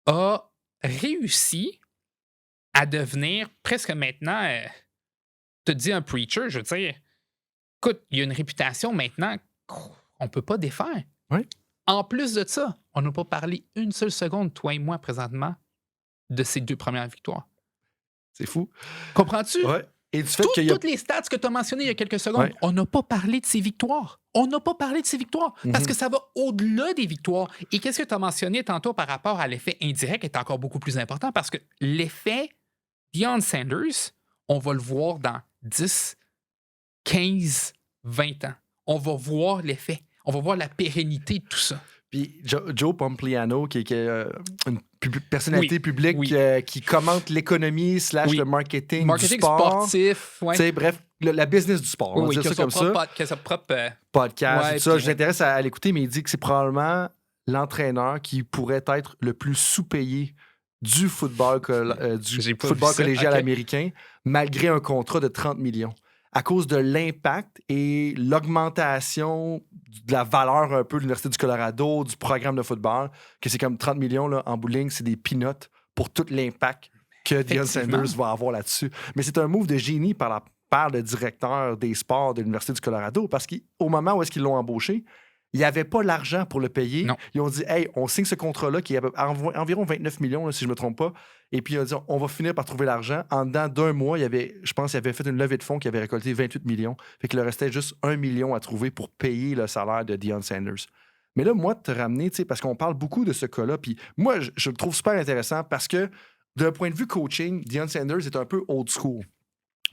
a réussi à devenir presque maintenant, te dis un preacher, je veux dire, écoute, il y a une réputation maintenant qu'on ne peut pas défaire. Oui. En plus de ça, on n'a pas parlé une seule seconde, toi et moi, présentement, de ces 2 premières victoires. C'est fou. Comprends-tu? Ouais. Et du fait toutes les stats que tu as mentionnées il y a quelques secondes, on n'a pas parlé de ces victoires. Parce que ça va au-delà des victoires. Et qu'est-ce que tu as mentionné tantôt par rapport à l'effet indirect est encore beaucoup plus important parce que l'effet Deion Sanders, on va le voir dans 10, 15, 20 ans. On va voir l'effet. On va voir la pérennité de tout ça. Puis Joe Pompliano, qui est une personnalité publique qui commente l'économie / le marketing du sport. Sportif. Ouais. Bref, la business du sport. On va dire ça comme ça. Qui a sa propre podcast. Tout ça. Je m'intéresse à l'écouter, mais il dit que c'est probablement l'entraîneur qui pourrait être le plus sous-payé du football collégial américain, malgré un contrat de 30 millions. à cause de l'impact et l'augmentation de la valeur un peu de l'Université du Colorado, du programme de football, que c'est comme 30 millions là, en bout de ligne, c'est des peanuts pour tout l'impact que Deion Sanders va avoir là-dessus. Mais c'est un move de génie par la part le directeur des sports de l'Université du Colorado parce qu'au moment où est-ce qu'ils l'ont embauché, il n'y avait pas l'argent pour le payer. Non. Ils ont dit, hey, on signe ce contrat-là qui est environ 29 millions, là, si je ne me trompe pas. Et puis, il a dit, on va finir par trouver l'argent. En dedans d'un mois, je pense qu'il avait fait une levée de fonds qui avait récolté 28 millions. Fait qu'il leur restait juste 1 million à trouver pour payer le salaire de Deion Sanders. Mais là, moi, de te ramener, parce qu'on parle beaucoup de ce cas-là, puis moi, je le trouve super intéressant parce que d'un point de vue coaching, Deion Sanders est un peu old school.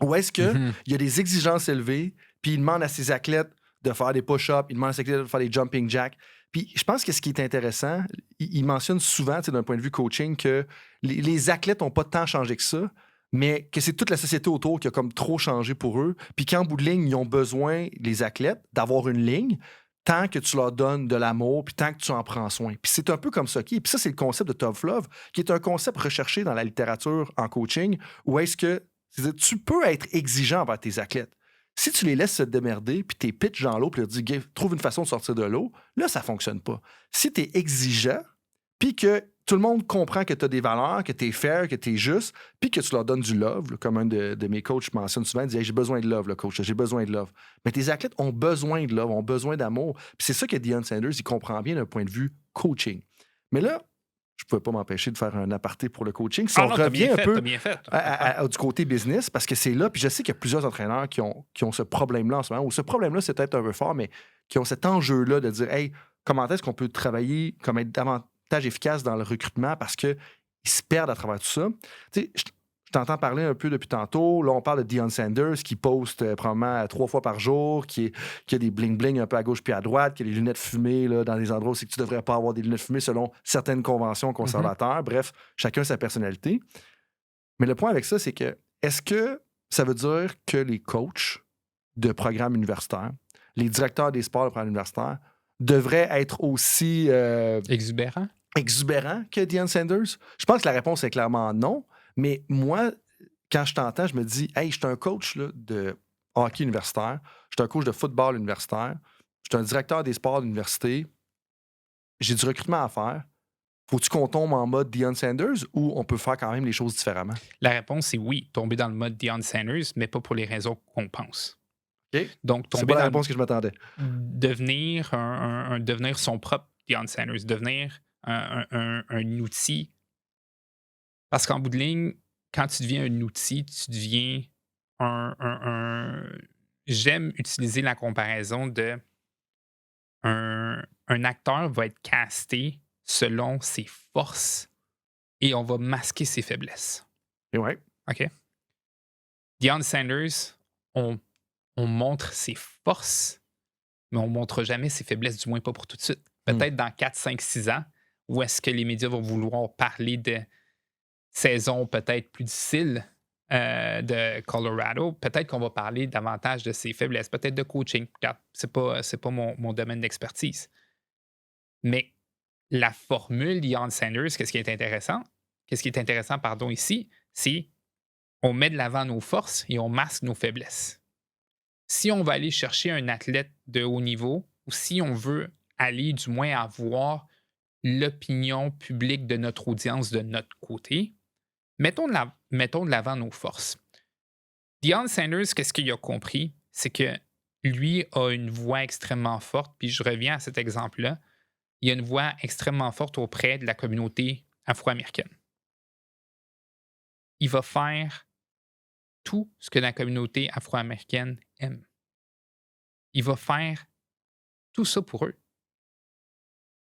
Où est-ce qu'il y a des exigences élevées, puis il demande à ses athlètes de faire des push-ups, il demande à ses athlètes de faire des jumping jacks. Puis je pense que ce qui est intéressant, il mentionne souvent, d'un point de vue coaching, que les athlètes n'ont pas tant changé que ça, mais que c'est toute la société autour qui a comme trop changé pour eux, puis qu'en bout de ligne, ils ont besoin, les athlètes, d'avoir une ligne tant que tu leur donnes de l'amour, puis tant que tu en prends soin. Puis c'est un peu comme ça qui est. Puis ça, c'est le concept de tough love, qui est un concept recherché dans la littérature en coaching, où est-ce que tu peux être exigeant envers tes athlètes. Si tu les laisses se démerder, puis t'es pitch dans l'eau, puis leur dis trouve une façon de sortir de l'eau, là, ça fonctionne pas. Si t'es exigeant, puis que tout le monde comprend que t'as des valeurs, que t'es fair, que t'es juste, puis que tu leur donnes du love, là, comme un de mes coachs mentionne souvent, il dit hey, j'ai besoin de love, le coach, j'ai besoin de love. Mais tes athlètes ont besoin de love, ont besoin d'amour. Puis c'est ça que Deion Sanders, il comprend bien d'un point de vue coaching. Mais là, je ne pouvais pas m'empêcher de faire un aparté pour le coaching. Si on revient un peu du côté business, parce que c'est là, puis je sais qu'il y a plusieurs entraîneurs qui ont ce problème-là en ce moment, ou ce problème-là, c'est peut-être un peu fort, mais qui ont cet enjeu-là de dire, hey, comment est-ce qu'on peut travailler, comme être davantage efficace dans le recrutement, parce qu'ils se perdent à travers tout ça. Tu sais, je t'entends parler un peu depuis tantôt. Là, on parle de Deion Sanders qui poste probablement 3 fois par jour, qui a des bling-bling un peu à gauche puis à droite, qui a des lunettes fumées là, dans des endroits où c'est que tu ne devrais pas avoir des lunettes fumées selon certaines conventions conservateurs. Bref, chacun sa personnalité. Mais le point avec ça, c'est que est-ce que ça veut dire que les coachs de programmes universitaires, les directeurs des sports de programmes universitaires devraient être aussi exubérants que Deion Sanders? Je pense que la réponse est clairement non. Mais moi, quand je t'entends, je me dis, hey, je suis un coach là, de hockey universitaire, je suis un coach de football universitaire, je suis un directeur des sports d'université, j'ai du recrutement à faire. Faut-tu qu'on tombe en mode Deion Sanders ou on peut faire quand même les choses différemment? La réponse, c'est oui, tomber dans le mode Deion Sanders, mais pas pour les raisons qu'on pense. Okay. Donc, c'est pas la réponse que je m'attendais. Devenir devenir son propre Deion Sanders, devenir un outil. Parce qu'en bout de ligne, quand tu deviens un outil, tu deviens J'aime utiliser la comparaison de un acteur va être casté selon ses forces et on va masquer ses faiblesses. Et ouais. OK? Deion Sanders, on montre ses forces, mais on ne montre jamais ses faiblesses, du moins pas pour tout de suite. Peut-être dans 4, 5, 6 ans, où est-ce que les médias vont vouloir parler de saison peut-être plus difficile de Colorado, peut-être qu'on va parler davantage de ses faiblesses, peut-être de coaching. Regarde, c'est pas mon domaine d'expertise. Mais la formule Deion Sanders, qu'est-ce qui est intéressant? Ici, c'est on met de l'avant nos forces et on masque nos faiblesses. Si on va aller chercher un athlète de haut niveau, ou si on veut aller du moins avoir l'opinion publique de notre audience de notre côté, mettons de l'avant nos forces. Deion Sanders, qu'est-ce qu'il a compris? C'est que lui a une voix extrêmement forte, puis je reviens à cet exemple-là. Il a une voix extrêmement forte auprès de la communauté afro-américaine. Il va faire tout ce que la communauté afro-américaine aime. Il va faire tout ça pour eux.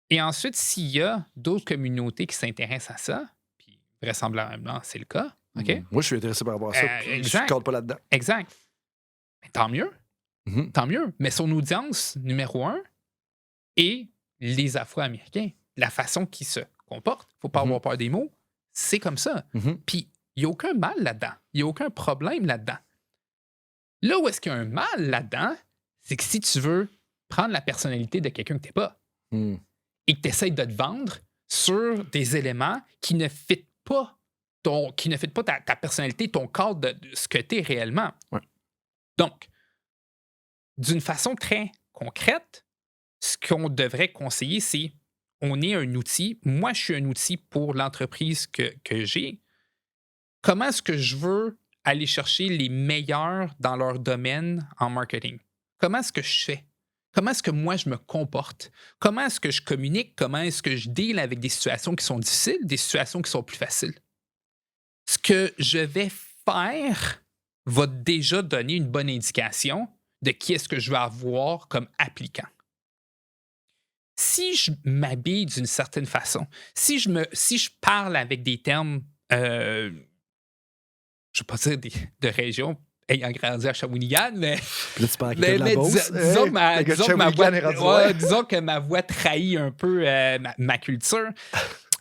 Et ensuite, s'il y a d'autres communautés qui s'intéressent à ça, puis vraisemblablement, c'est le cas, OK? Moi, je suis intéressé par rapport à ça. Je ne cadre pas là-dedans. Exact. Mais tant mieux. Tant mieux. Mais son audience numéro 1 est les Afro-Américains. La façon qu'ils se comportent, il ne faut pas avoir peur des mots, c'est comme ça. Puis, il n'y a aucun mal là-dedans. Il n'y a aucun problème là-dedans. Là où est-ce qu'il y a un mal là-dedans, c'est que si tu veux prendre la personnalité de quelqu'un que tu n'es pas et que tu essaies de te vendre sur des éléments qui ne fitent pas ta personnalité, ton cadre de ce que tu es réellement. Ouais. Donc, d'une façon très concrète, ce qu'on devrait conseiller, c'est on est un outil. Moi, je suis un outil pour l'entreprise que j'ai. Comment est-ce que je veux aller chercher les meilleurs dans leur domaine en marketing? Comment est-ce que je fais? Comment est-ce que moi, je me comporte? Comment est-ce que je communique? Comment est-ce que je deal avec des situations qui sont difficiles, des situations qui sont plus faciles? Ce que je vais faire va déjà donner une bonne indication de qui est-ce que je vais avoir comme appliquant. Si je m'habille d'une certaine façon, si je parle avec des termes, je ne vais pas dire de région ayant grandi à Shawinigan, mais, Puis là, tu parles avec de la Beauce. disons que Le gars de disons que ma Shawinigan voix, est rendu loin. disons que ma voix trahit un peu ma culture.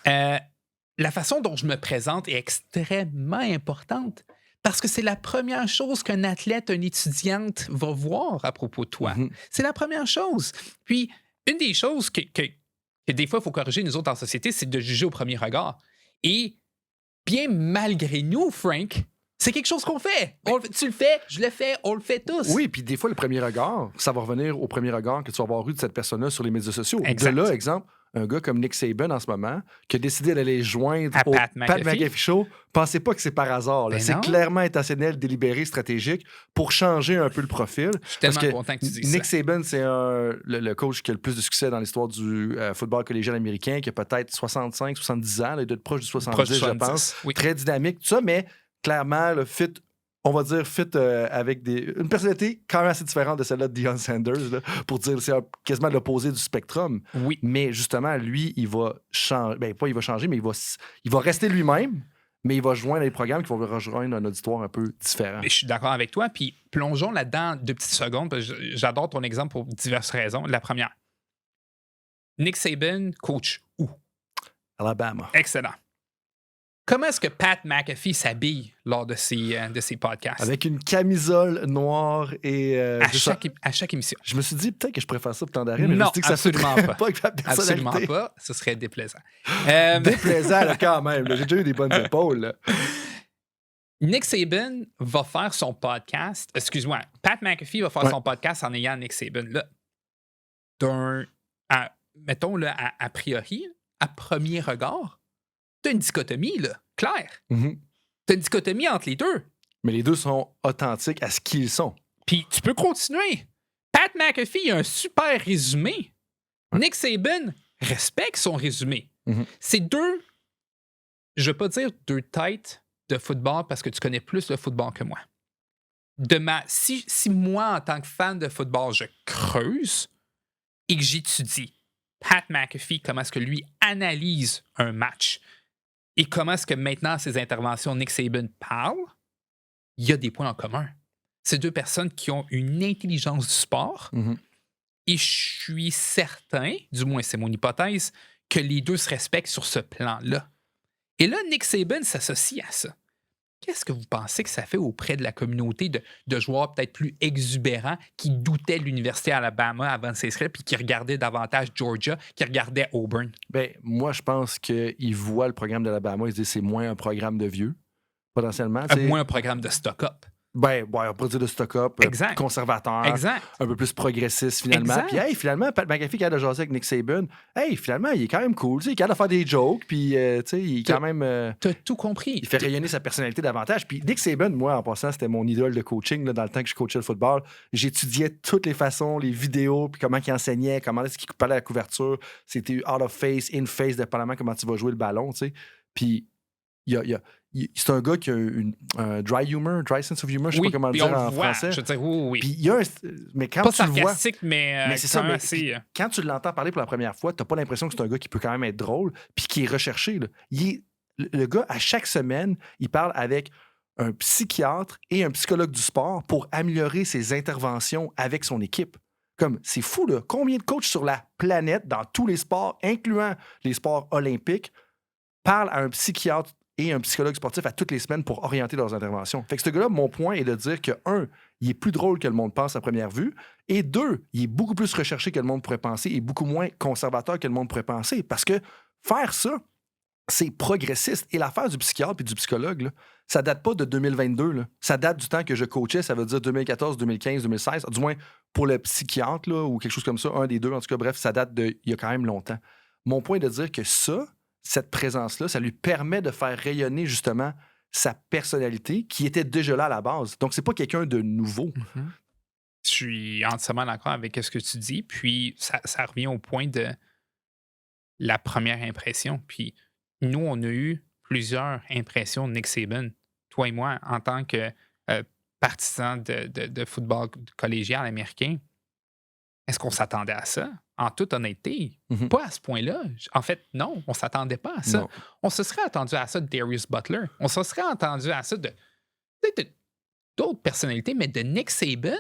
La façon dont je me présente est extrêmement importante parce que c'est la première chose qu'un athlète, une étudiante va voir à propos de toi. Mhm. C'est la première chose. Puis, une des choses que des fois, il faut corriger nous autres en société, c'est de juger au premier regard. Et bien malgré nous, Frank, c'est quelque chose qu'on fait. Tu le fais, je le fais, on le fait tous. Oui, puis des fois, le premier regard, ça va revenir au premier regard que tu vas avoir eu de cette personne-là sur les médias sociaux. Exact. De là, exemple, un gars comme Nick Saban en ce moment, qui a décidé d'aller joindre À au Pat Pat McAfee. McAfee Show, pensez pas que c'est par hasard. là. Ben C'est non. clairement intentionnel, délibéré, stratégique pour changer un peu le profil. Je suis tellement content que tu dises Nick ça. Saban, c'est le coach qui a le plus de succès dans l'histoire du football collégial américain, qui a peut-être 65, 70 ans, là, il doit être proche du 70, Proche du je 70, pense. oui. Très dynamique, tout ça, mais clairement, le fit, on va dire fit avec une personnalité quand même assez différente de celle-là de Deion Sanders, là, pour dire c'est quasiment l'opposé du spectrum. Oui. Mais justement, lui, il va changer. Ben, pas il va changer, mais il va rester lui-même, mais il va joindre les programmes qui vont rejoindre un auditoire un peu différent. Je suis d'accord avec toi. Puis plongeons là-dedans 2 petites secondes. Parce que j'adore ton exemple pour diverses raisons. La première, Nick Saban, coach où? Alabama. Excellent. Comment est-ce que Pat McAfee s'habille lors de ses podcasts? Avec une camisole noire et. à chaque émission. Je me suis dit peut-être que je préfère ça pour temps d'arrêt, mais je me Non, suis dit que ça absolument se pas. pas avec ma personnalité. Absolument pas. Ce serait déplaisant. Déplaisant là, quand même. là. J'ai déjà eu des bonnes épaules. là. Nick Saban va faire son podcast. Excuse-moi. Pat McAfee va faire Ouais. son podcast en ayant Nick Saban là. Mettons, là, a priori, à premier regard, t'as une dichotomie, là, claire. Mhm. T'as une dichotomie entre les deux. Mais les deux sont authentiques à ce qu'ils sont. Puis tu peux continuer. Pat McAfee a un super résumé. Nick Saban respecte son résumé. Mhm. C'est deux, je vais pas dire deux têtes de football parce que tu connais plus le football que moi. Si moi, en tant que fan de football, je creuse et que j'étudie Pat McAfee, comment est-ce que lui analyse un match et comment est-ce que maintenant, ses interventions, Nick Saban parle, il y a des points en commun. C'est deux personnes qui ont une intelligence du sport Mhm. et je suis certain, du moins c'est mon hypothèse, que les deux se respectent sur ce plan-là. Et là, Nick Saban s'associe à ça. Qu'est-ce que vous pensez que ça fait auprès de la communauté de joueurs peut-être plus exubérants qui doutaient de l'Université Alabama avant de s'inscrire puis qui regardaient davantage Georgia, qui regardaient Auburn? Ben, moi, je pense qu'ils voient le programme d'Alabama, ils se disent que c'est moins un programme de vieux, potentiellement. Moins un programme de stock-up. Ben, on pourrait dire de stock-up, Exact. conservateur, Exact. un peu plus progressiste, finalement. Exact. Puis, hey, finalement, Pat McAfee, qui a de jaser avec Nick Saban, hey, finalement, il est quand même cool. Il est capable de faire des jokes, puis, tu sais, il est quand même. T'as tout compris. Il fait rayonner sa personnalité davantage. Puis Nick Saban, moi, en passant, c'était mon idole de coaching là, dans le temps que je coachais le football. J'étudiais toutes les façons, les vidéos, puis comment il enseignait, comment est-ce qu'il parlait à la couverture. C'était out of face, in face, dépendamment comment tu vas jouer le ballon, tu sais. Puis c'est un gars qui a un dry humor, dry sense of humor, je sais Oui, pas comment le puis dire on en le voit. français. Je veux dire, oui. Puis il y a mais quand Pas tu le vois, sarcastique, mais c'est ça, quand même mais assez... quand tu l'entends parler pour la première fois, t'as pas l'impression que c'est un gars qui peut quand même être drôle, puis qui est recherché. Là. Le gars, à chaque semaine, il parle avec un psychiatre et un psychologue du sport pour améliorer ses interventions avec son équipe. Comme, c'est fou, là. Combien de coachs sur la planète, dans tous les sports, incluant les sports olympiques, parlent à un psychiatre et un psychologue sportif à toutes les semaines pour orienter leurs interventions. Fait que ce gars-là, mon point est de dire que, un, il est plus drôle que le monde pense à première vue, et deux, il est beaucoup plus recherché que le monde pourrait penser et beaucoup moins conservateur que le monde pourrait penser. Parce que faire ça, c'est progressiste. Et l'affaire du psychiatre et du psychologue, là, ça date pas de 2022. Là. Ça date du temps que je coachais, ça veut dire 2014, 2015, 2016. Du moins, pour le psychiatre là, ou quelque chose comme ça, un des deux. En tout cas, bref, ça date d'il y a quand même longtemps. Mon point est de dire que cette présence-là, ça lui permet de faire rayonner justement sa personnalité qui était déjà là à la base. Donc, c'est pas quelqu'un de nouveau. Mhm. Je suis entièrement d'accord avec ce que tu dis. Puis, ça revient au point de la première impression. Puis, nous, on a eu plusieurs impressions de Nick Saban, toi et moi, en tant que partisans de football collégial américain. Est-ce qu'on s'attendait à ça? En toute honnêteté, Mhm. pas à ce point-là. En fait, non, on ne s'attendait pas à ça. Non. On se serait attendu à ça de Darius Butler. On se serait attendu à ça d'autres personnalités, mais de Nick Saban.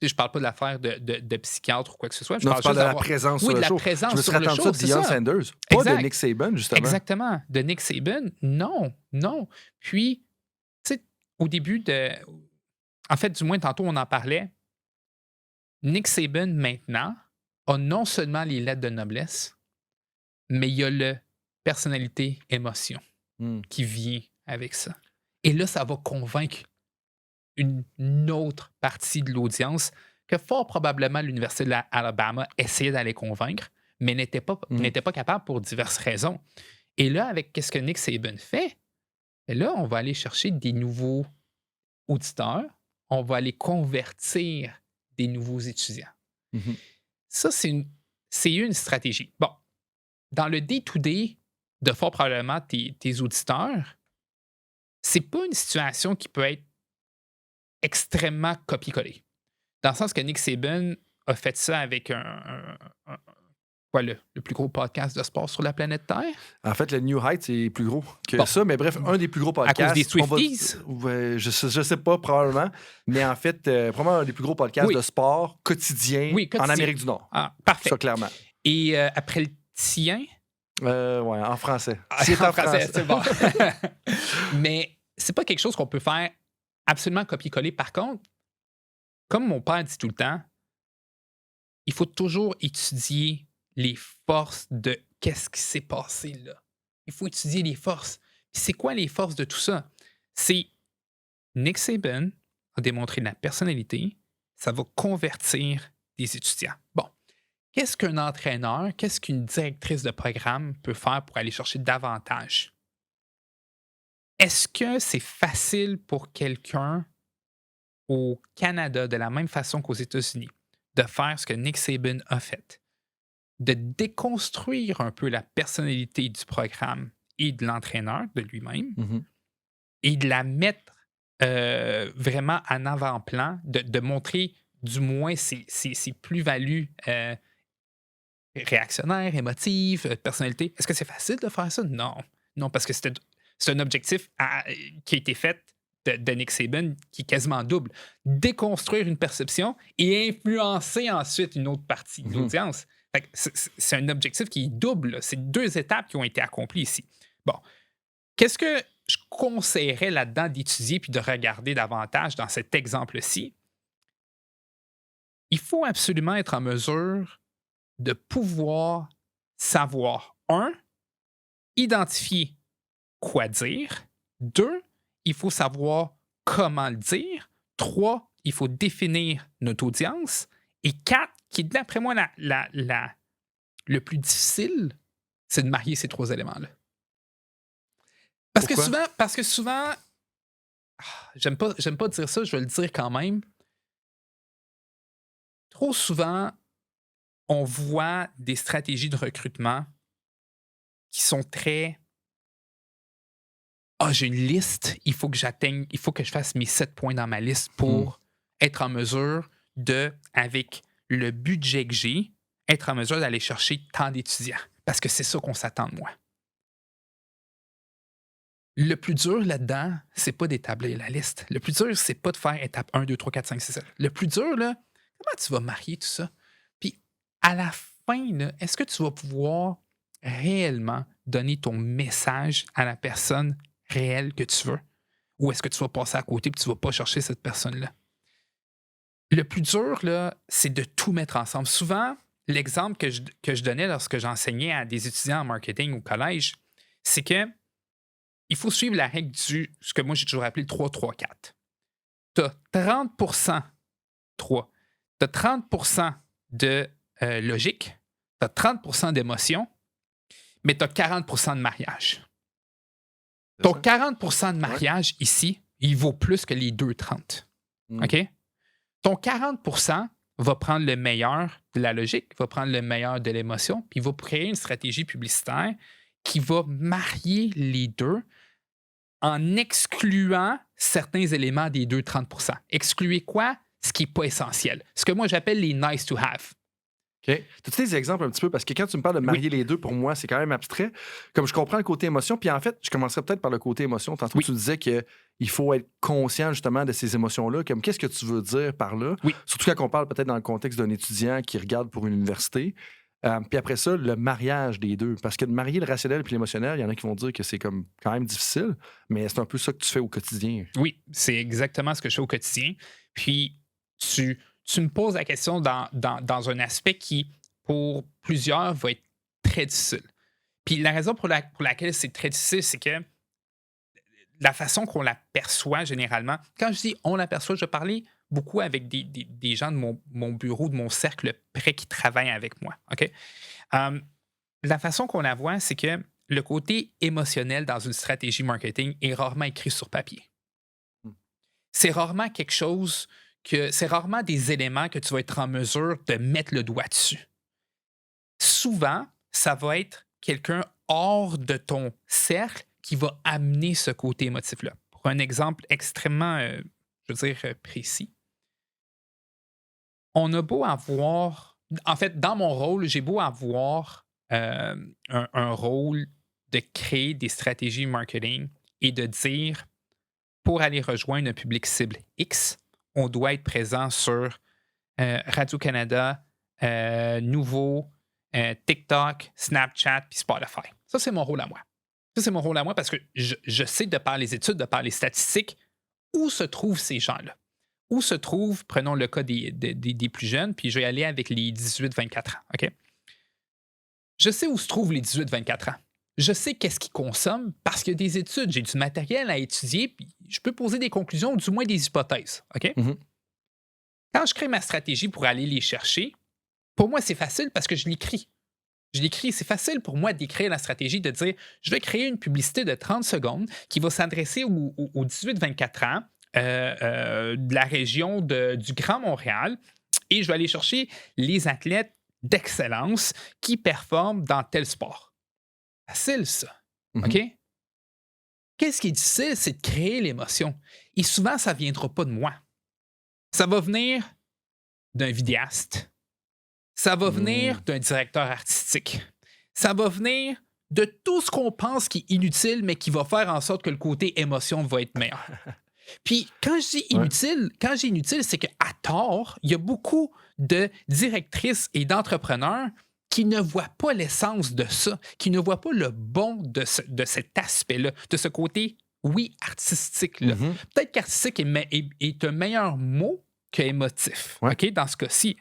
Je parle pas de l'affaire de psychiatre ou quoi que ce soit. Je Non, parle tu parles juste de la d'avoir- présence Oui, sur de le la show. présence Je me sur serais le attendu show, ça de c'est Deion ça. Sanders, pas Exact. de Nick Saban, justement. Exactement. De Nick Saban, non. Puis, tu sais, au début de... En fait, du moins, tantôt, on en parlait. Nick Saban, maintenant, a non seulement les lettres de noblesse, mais il y a le personnalité, émotion Hmm. qui vient avec ça. Et là, ça va convaincre une autre partie de l'audience que fort probablement l'Université de l'Alabama essayait d'aller convaincre, mais n'était pas capable pour diverses raisons. Et là, avec ce que Nick Saban fait, là, on va aller chercher des nouveaux auditeurs, on va aller convertir des nouveaux étudiants. Mhm. Ça, c'est une stratégie. Bon, dans le day-to-day de fort probablement tes auditeurs, c'est pas une situation qui peut être extrêmement copier-coller. Dans le sens que Nick Saban a fait ça avec le plus gros podcast de sport sur la planète Terre. En fait, le New Heights est plus gros que Bon. ça, mais bref, un des plus gros podcasts. À cause des Swifties? Ouais, je sais pas, probablement. Mais en fait, probablement un des plus gros podcasts Oui. de sport quotidien, Oui, quotidien. en Amérique du Nord. Ah, parfait. Ça, clairement. Et après le tien... Ouais, en français. Ah, C'est en français, c'est bon. Mais c'est pas quelque chose qu'on peut faire absolument copier-coller. Par contre, comme mon père dit tout le temps, il faut toujours étudier les forces de qu'est-ce qui s'est passé là. Il faut étudier les forces. Puis c'est quoi les forces de tout ça? C'est Nick Saban a démontré de la personnalité, ça va convertir des étudiants. Bon, qu'est-ce qu'un entraîneur, qu'est-ce qu'une directrice de programme peut faire pour aller chercher davantage? Est-ce que c'est facile pour quelqu'un au Canada, de la même façon qu'aux États-Unis, de faire ce que Nick Saban a fait? De déconstruire un peu la personnalité du programme et de l'entraîneur, de lui-même, Mhm. et de la mettre vraiment en avant-plan, de montrer du moins ses plus-values réactionnaires, émotives, personnalité. Est-ce que c'est facile de faire ça? Non. Non, parce que c'est un objectif qui a été fait de Nick Saban qui est quasiment double. Déconstruire une perception et influencer ensuite une autre partie de l'audience. Fait que c'est un objectif qui est double. Là. C'est 2 étapes qui ont été accomplies ici. Bon. Qu'est-ce que je conseillerais là-dedans d'étudier puis de regarder davantage dans cet exemple-ci? Il faut absolument être en mesure de pouvoir savoir, 1, identifier quoi dire. 2, il faut savoir comment le dire. 3, il faut définir notre audience. Et 4, qui est d'après moi le plus difficile, c'est de marier ces 3 éléments-là. Parce que souvent, j'aime pas dire ça, je vais le dire quand même. Trop souvent, on voit des stratégies de recrutement qui sont très... j'ai une liste, il faut que je fasse mes 7 points dans ma liste pour être en mesure de, avec le budget que j'ai, être en mesure d'aller chercher tant d'étudiants. Parce que c'est ça qu'on s'attend de moi. Le plus dur là-dedans, c'est pas d'établir la liste. Le plus dur, c'est pas de faire étape 1, 2, 3, 4, 5, 6, 7. Le plus dur, là, comment tu vas marier tout ça? Puis, à la fin, là, est-ce que tu vas pouvoir réellement donner ton message à la personne réelle que tu veux? Ou est-ce que tu vas passer à côté et tu vas pas chercher cette personne-là? Le plus dur, là, c'est de tout mettre ensemble. Souvent, l'exemple que je donnais lorsque j'enseignais à des étudiants en marketing au collège, c'est que il faut suivre la règle ce que moi j'ai toujours appelé le 3-3-4. Tu as 30% 3. Tu as 30% de logique, tu as 30% d'émotion, mais tu as 40% de mariage. Ton 40% de mariage ici, il vaut plus que les 2,30. OK? Ton 40% va prendre le meilleur de la logique, va prendre le meilleur de l'émotion, puis il va créer une stratégie publicitaire qui va marier les deux en excluant certains éléments des 2,30%. Excluez quoi? Ce qui n'est pas essentiel. Ce que moi, j'appelle les nice to have. OK. As-tu des exemples un petit peu? Parce que quand tu me parles de marier les deux, pour moi, c'est quand même abstrait. Comme je comprends le côté émotion, puis en fait, je commencerais peut-être par le côté émotion. Tantôt, tu disais qu'il faut être conscient justement de ces émotions-là. Comme qu'est-ce que tu veux dire par là? Oui. Surtout quand on parle peut-être dans le contexte d'un étudiant qui regarde pour une université. Puis après ça, le mariage des deux. Parce que de marier le rationnel et l'émotionnel, il y en a qui vont dire que c'est comme quand même difficile, mais c'est un peu ça que tu fais au quotidien. Oui, c'est exactement ce que je fais au quotidien. Puis, tu me poses la question dans un aspect qui, pour plusieurs, va être très difficile. Puis la raison pour laquelle c'est très difficile, c'est que la façon qu'on l'aperçoit généralement, quand je dis on l'aperçoit, je parlais beaucoup avec des gens de mon bureau, de mon cercle près qui travaillent avec moi. OK? La façon qu'on la voit, c'est que le côté émotionnel dans une stratégie marketing est rarement écrit sur papier. C'est rarement quelque chose c'est rarement des éléments que tu vas être en mesure de mettre le doigt dessus. Souvent, ça va être quelqu'un hors de ton cercle qui va amener ce côté émotif-là. Pour un exemple extrêmement, je veux dire, précis, on a beau avoir... En fait, dans mon rôle, j'ai beau avoir un rôle de créer des stratégies marketing et de dire, pour aller rejoindre un public cible X, on doit être présent sur Radio-Canada, Nouveau, TikTok, Snapchat puis Spotify. Ça, c'est mon rôle à moi. Ça, c'est mon rôle à moi parce que je sais, de par les études, de par les statistiques, où se trouvent ces gens-là. Où se trouvent, prenons le cas des plus jeunes, puis je vais aller avec les 18-24 ans. OK? Je sais où se trouvent les 18-24 ans. Je sais qu'est-ce qu'ils consomment parce qu'il y a des études. J'ai du matériel à étudier, puis je peux poser des conclusions ou du moins des hypothèses. OK? Mm-hmm. Quand je crée ma stratégie pour aller les chercher, pour moi, c'est facile parce que je l'écris. Je l'écris. C'est facile pour moi d'écrire la stratégie, de dire je vais créer une publicité de 30 secondes qui va s'adresser aux 18-24 ans de la région du Grand Montréal et je vais aller chercher les athlètes d'excellence qui performent dans tel sport. Facile, ça. OK? Qu'est-ce qui est difficile, c'est de créer l'émotion. Et souvent, ça ne viendra pas de moi. Ça va venir d'un vidéaste. Ça va venir d'un directeur artistique. Ça va venir de tout ce qu'on pense qui est inutile, mais qui va faire en sorte que le côté émotion va être meilleur. Puis, quand je dis inutile, c'est qu'à tort, il y a beaucoup de directrices et d'entrepreneurs qui ne voient pas l'essence de ça, qui ne voient pas le bon de cet aspect-là, de ce côté, oui, artistique-là. Peut-être qu'artistique est un meilleur mot que émotif. OK? Dans ce cas-ci,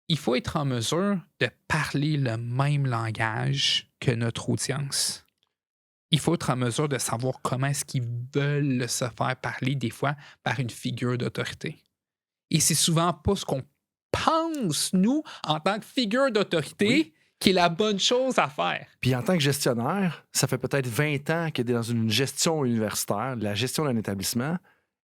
il faut être en mesure de parler le même langage que notre audience. Il faut être en mesure de savoir comment est-ce qu'ils veulent se faire parler, des fois, par une figure d'autorité. Et c'est souvent pas ce qu'on pense, nous, en tant que figure d'autorité, qui est la bonne chose à faire. Puis en tant que gestionnaire, ça fait peut-être 20 ans que tu es dans une gestion universitaire, la gestion d'un établissement.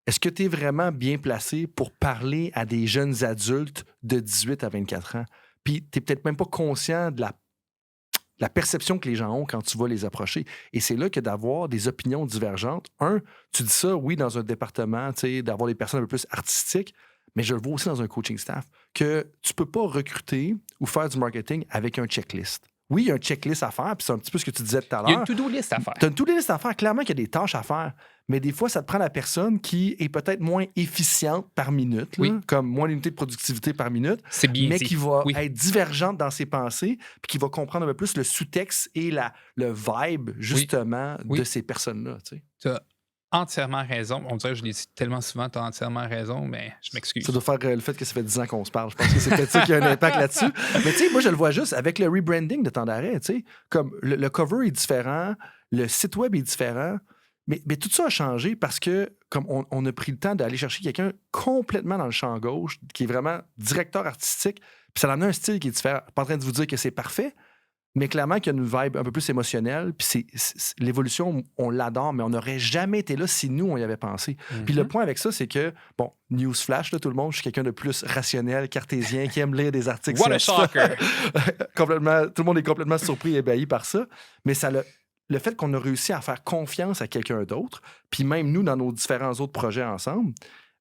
Est-ce que tu es vraiment bien placé pour parler à des jeunes adultes de 18 à 24 ans? Puis tu n'es peut-être même pas conscient de la perception que les gens ont quand tu vas les approcher. Et c'est là que d'avoir des opinions divergentes. Tu dis ça, oui, dans un département, d'avoir des personnes un peu plus artistiques, mais je le vois aussi dans un coaching staff, que tu peux pas recruter ou faire du marketing avec un checklist. Oui, il y a un checklist à faire, puis c'est un petit peu ce que tu disais tout à l'heure. Il y a une to-do list à faire. Tu as une to-do list à faire. Clairement qu'il y a des tâches à faire, mais des fois, ça te prend la personne qui est peut-être moins efficiente par minute, là, comme moins d'unités de productivité par minute, mais qui va être divergente dans ses pensées, puis qui va comprendre un peu plus le sous-texte et le vibe, justement, de ces personnes-là. Tu as entièrement raison. On dirait que je l'ai dit tellement souvent, tu as entièrement raison, mais je m'excuse. Ça doit faire le fait que ça fait 10 ans qu'on se parle. Je pense que c'est peut-être ça qui a un impact là-dessus. Mais tu sais, moi, je le vois juste avec le rebranding de Temps d'arrêt. Tu sais, comme le cover est différent, le site web est différent, mais tout ça a changé parce que, comme on a pris le temps d'aller chercher quelqu'un complètement dans le champ gauche, qui est vraiment directeur artistique, puis ça en a un style qui est différent. Je suis pas en train de vous dire que c'est parfait, mais clairement qu'il y a une vibe un peu plus émotionnelle. Puis l'évolution, on l'adore, mais on n'aurait jamais été là si nous, on y avait pensé. Puis le point avec ça, c'est que, bon, newsflash, là, tout le monde, je suis quelqu'un de plus rationnel, cartésien, qui aime lire des articles. What a shocker! Complètement, tout le monde est complètement surpris et ébahi par ça. Mais le fait qu'on a réussi à faire confiance à quelqu'un d'autre, puis même nous, dans nos différents autres projets ensemble,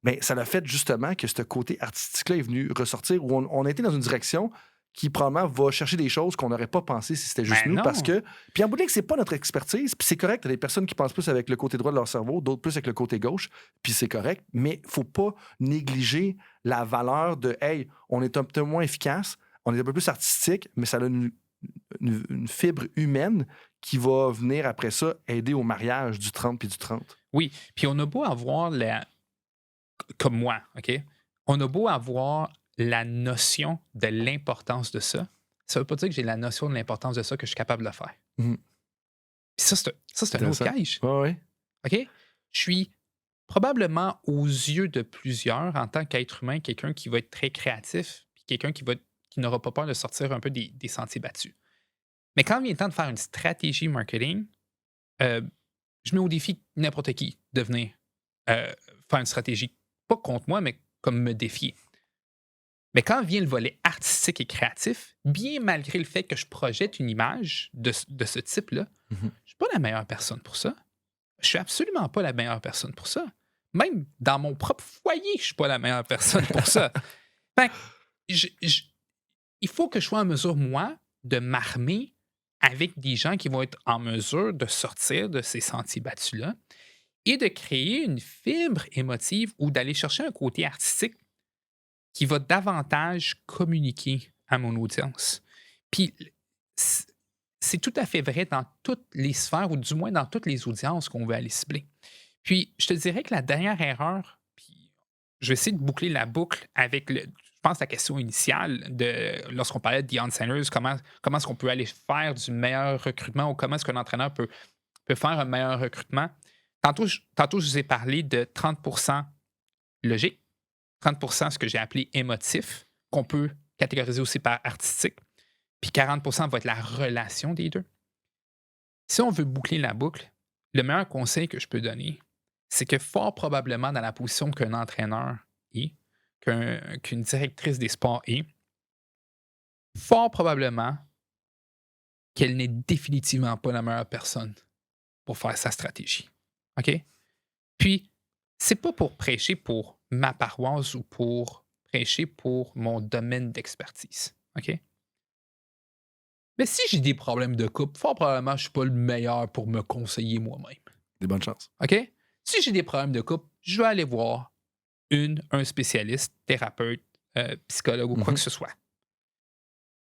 bien, ça l'a fait justement que ce côté artistique-là est venu ressortir, où on a été dans une direction qui probablement va chercher des choses qu'on n'aurait pas pensé si c'était juste Ben nous. non. Parce que, puis en bout de ligne, c'est pas notre expertise, puis c'est correct, il y a des personnes qui pensent plus avec le côté droit de leur cerveau, d'autres plus avec le côté gauche, puis c'est correct, mais faut pas négliger la valeur de « Hey, on est un peu moins efficace, on est un peu plus artistique, mais ça a une fibre humaine qui va venir après ça aider au mariage du 30 puis du 30. » Oui, puis on a beau avoir comme moi, OK? On a beau avoir la notion de l'importance de ça. Ça veut pas dire que j'ai la notion de l'importance de ça que je suis capable de le faire. Mhm. Puis ça, c'est un autre piège. Ouais. OK? Je suis probablement aux yeux de plusieurs, en tant qu'être humain, quelqu'un qui va être très créatif, puis quelqu'un qui n'aura pas peur de sortir un peu des sentiers battus. Mais quand il vient le temps de faire une stratégie marketing, je mets au défi n'importe qui de venir faire une stratégie, pas contre moi, mais comme me défier. Mais quand vient le volet artistique et créatif, bien malgré le fait que je projette une image de ce type-là, je ne suis pas la meilleure personne pour ça. Je suis absolument pas la meilleure personne pour ça. Même dans mon propre foyer, je suis pas la meilleure personne pour ça. Fait que il faut que je sois en mesure, moi, de m'armer avec des gens qui vont être en mesure de sortir de ces sentiers battus-là et de créer une fibre émotive ou d'aller chercher un côté artistique qui va davantage communiquer à mon audience. Puis, c'est tout à fait vrai dans toutes les sphères, ou du moins dans toutes les audiences qu'on veut aller cibler. Puis, je te dirais que la dernière erreur, puis je vais essayer de boucler la boucle avec, je pense, la question initiale lorsqu'on parlait de Deion Sanders, comment est-ce qu'on peut aller faire du meilleur recrutement ou comment est-ce qu'un entraîneur peut faire un meilleur recrutement. Tantôt, je vous ai parlé de 30% logique, 30% ce que j'ai appelé émotif, qu'on peut catégoriser aussi par artistique, puis 40% va être la relation des deux. Si on veut boucler la boucle, le meilleur conseil que je peux donner, c'est que fort probablement dans la position qu'un entraîneur est, qu'une directrice des sports est, fort probablement qu'elle n'est définitivement pas la meilleure personne pour faire sa stratégie. OK? Puis, c'est pas pour prêcher pour ma paroisse ou pour prêcher pour mon domaine d'expertise. OK? Mais si j'ai des problèmes de couple, fort probablement, je ne suis pas le meilleur pour me conseiller moi-même. Des bonnes chances. OK? Si j'ai des problèmes de couple, je vais aller voir un spécialiste, thérapeute, psychologue ou quoi que ce soit.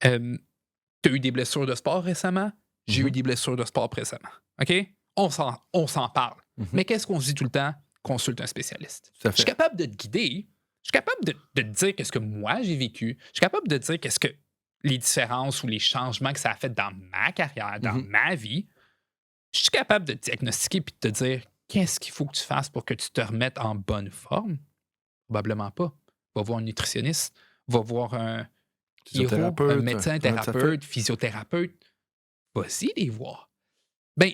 Tu as eu des blessures de sport récemment? J'ai eu des blessures de sport récemment. OK? On s'en parle. Mais qu'est-ce qu'on se dit tout le temps? Consulte un spécialiste. Je suis capable de te guider. Je suis capable de te dire qu'est-ce que moi j'ai vécu. Je suis capable de te dire qu'est-ce que les différences ou les changements que ça a fait dans ma carrière, dans ma vie. Je suis capable de te diagnostiquer et de te dire qu'est-ce qu'il faut que tu fasses pour que tu te remettes en bonne forme. Probablement pas. Va voir un nutritionniste, va voir un médecin, thérapeute, physiothérapeute. Vas-y les voir. Ben,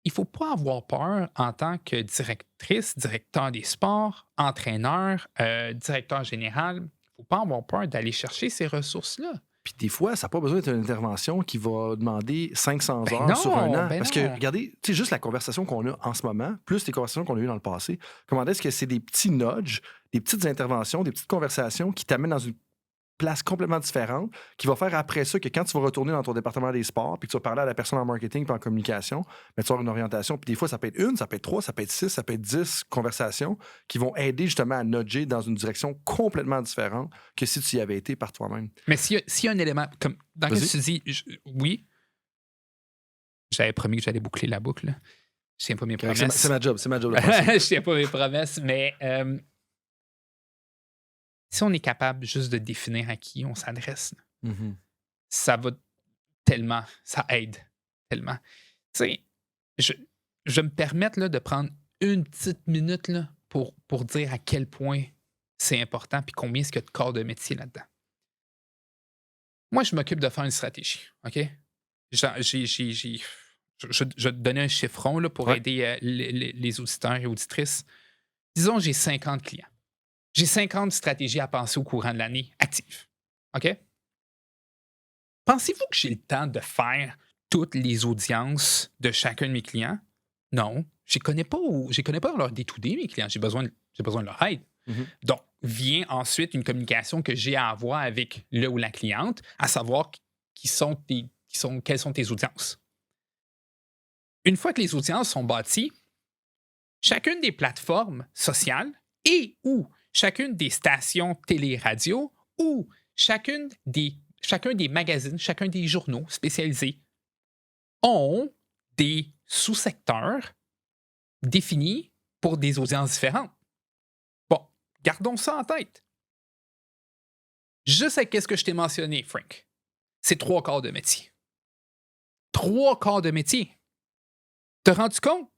il ne faut pas avoir peur en tant que directrice, directeur des sports, entraîneur, directeur général. Il ne faut pas avoir peur d'aller chercher ces ressources-là. Puis des fois, ça n'a pas besoin d'être une intervention qui va demander 500 heures sur un an. Parce que, regardez, tu sais, juste la conversation qu'on a en ce moment, plus les conversations qu'on a eues dans le passé, comment est-ce que c'est des petits nudges, des petites interventions, des petites conversations qui t'amènent dans une place complètement différente, qui va faire après ça que quand tu vas retourner dans ton département des sports, puis que tu vas parler à la personne en marketing puis en communication, ben, tu vas avoir une orientation. Puis des fois, ça peut être 1, ça peut être 3, ça peut être 6, ça peut être 10 conversations qui vont aider justement à nudger dans une direction complètement différente que si tu y avais été par toi-même. Mais s'il y a un élément, comme dans lequel tu dis, oui, j'avais promis que j'allais boucler la boucle, là. je tiens pas mes Correct, promesses. c'est ma job de faire ça. Je tiens pas mes promesses, mais si on est capable juste de définir à qui on s'adresse, Mhm. ça va tellement, ça aide tellement. Tu sais, je vais me permettre là, de prendre une petite minute là, pour dire à quel point c'est important puis combien est-ce qu'il y a de corps de métier là-dedans. Moi, je m'occupe de faire une stratégie, OK? Je vais te donner un chiffron là, pour Ouais. aider les auditeurs et auditrices. Disons, j'ai 50 clients. J'ai 50 stratégies à penser au courant de l'année actives. OK? Pensez-vous que j'ai le temps de faire toutes les audiences de chacun de mes clients? Non. Je ne connais pas leur day-to-day, mes clients. J'ai besoin de leur aide. Mhm. Donc, vient ensuite une communication que j'ai à avoir avec le ou la cliente, à savoir quelles sont tes audiences. Une fois que les audiences sont bâties, chacune des plateformes sociales et ou chacune des stations télé-radio ou chacun des magazines, chacun des journaux spécialisés ont des sous-secteurs définis pour des audiences différentes. Bon, gardons ça en tête. Je sais qu'est-ce que je t'ai mentionné, Frank. C'est 3 quarts de métier. 3 quarts de métier. Te rends-tu compte?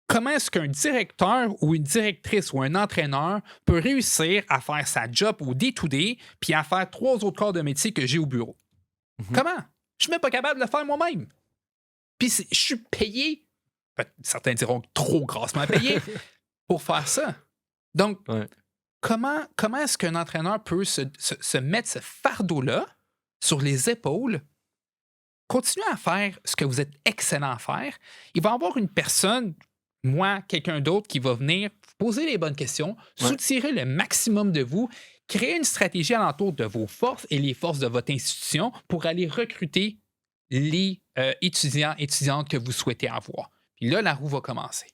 Comment est-ce qu'un directeur ou une directrice ou un entraîneur peut réussir à faire sa job au day-to-day puis à faire 3 autres corps de métier que j'ai au bureau? Mhm. Comment? Je suis même pas capable de le faire moi-même. Puis je suis payé, certains diront trop grassement payé, pour faire ça. Donc, Ouais. comment est-ce qu'un entraîneur peut se mettre ce fardeau-là sur les épaules, continuer à faire ce que vous êtes excellent à faire? Il va y avoir une personne, moi, quelqu'un d'autre, qui va venir vous poser les bonnes questions, Ouais. soutirer le maximum de vous, créer une stratégie alentour de vos forces et les forces de votre institution pour aller recruter les étudiantes que vous souhaitez avoir. Puis là, la roue va commencer.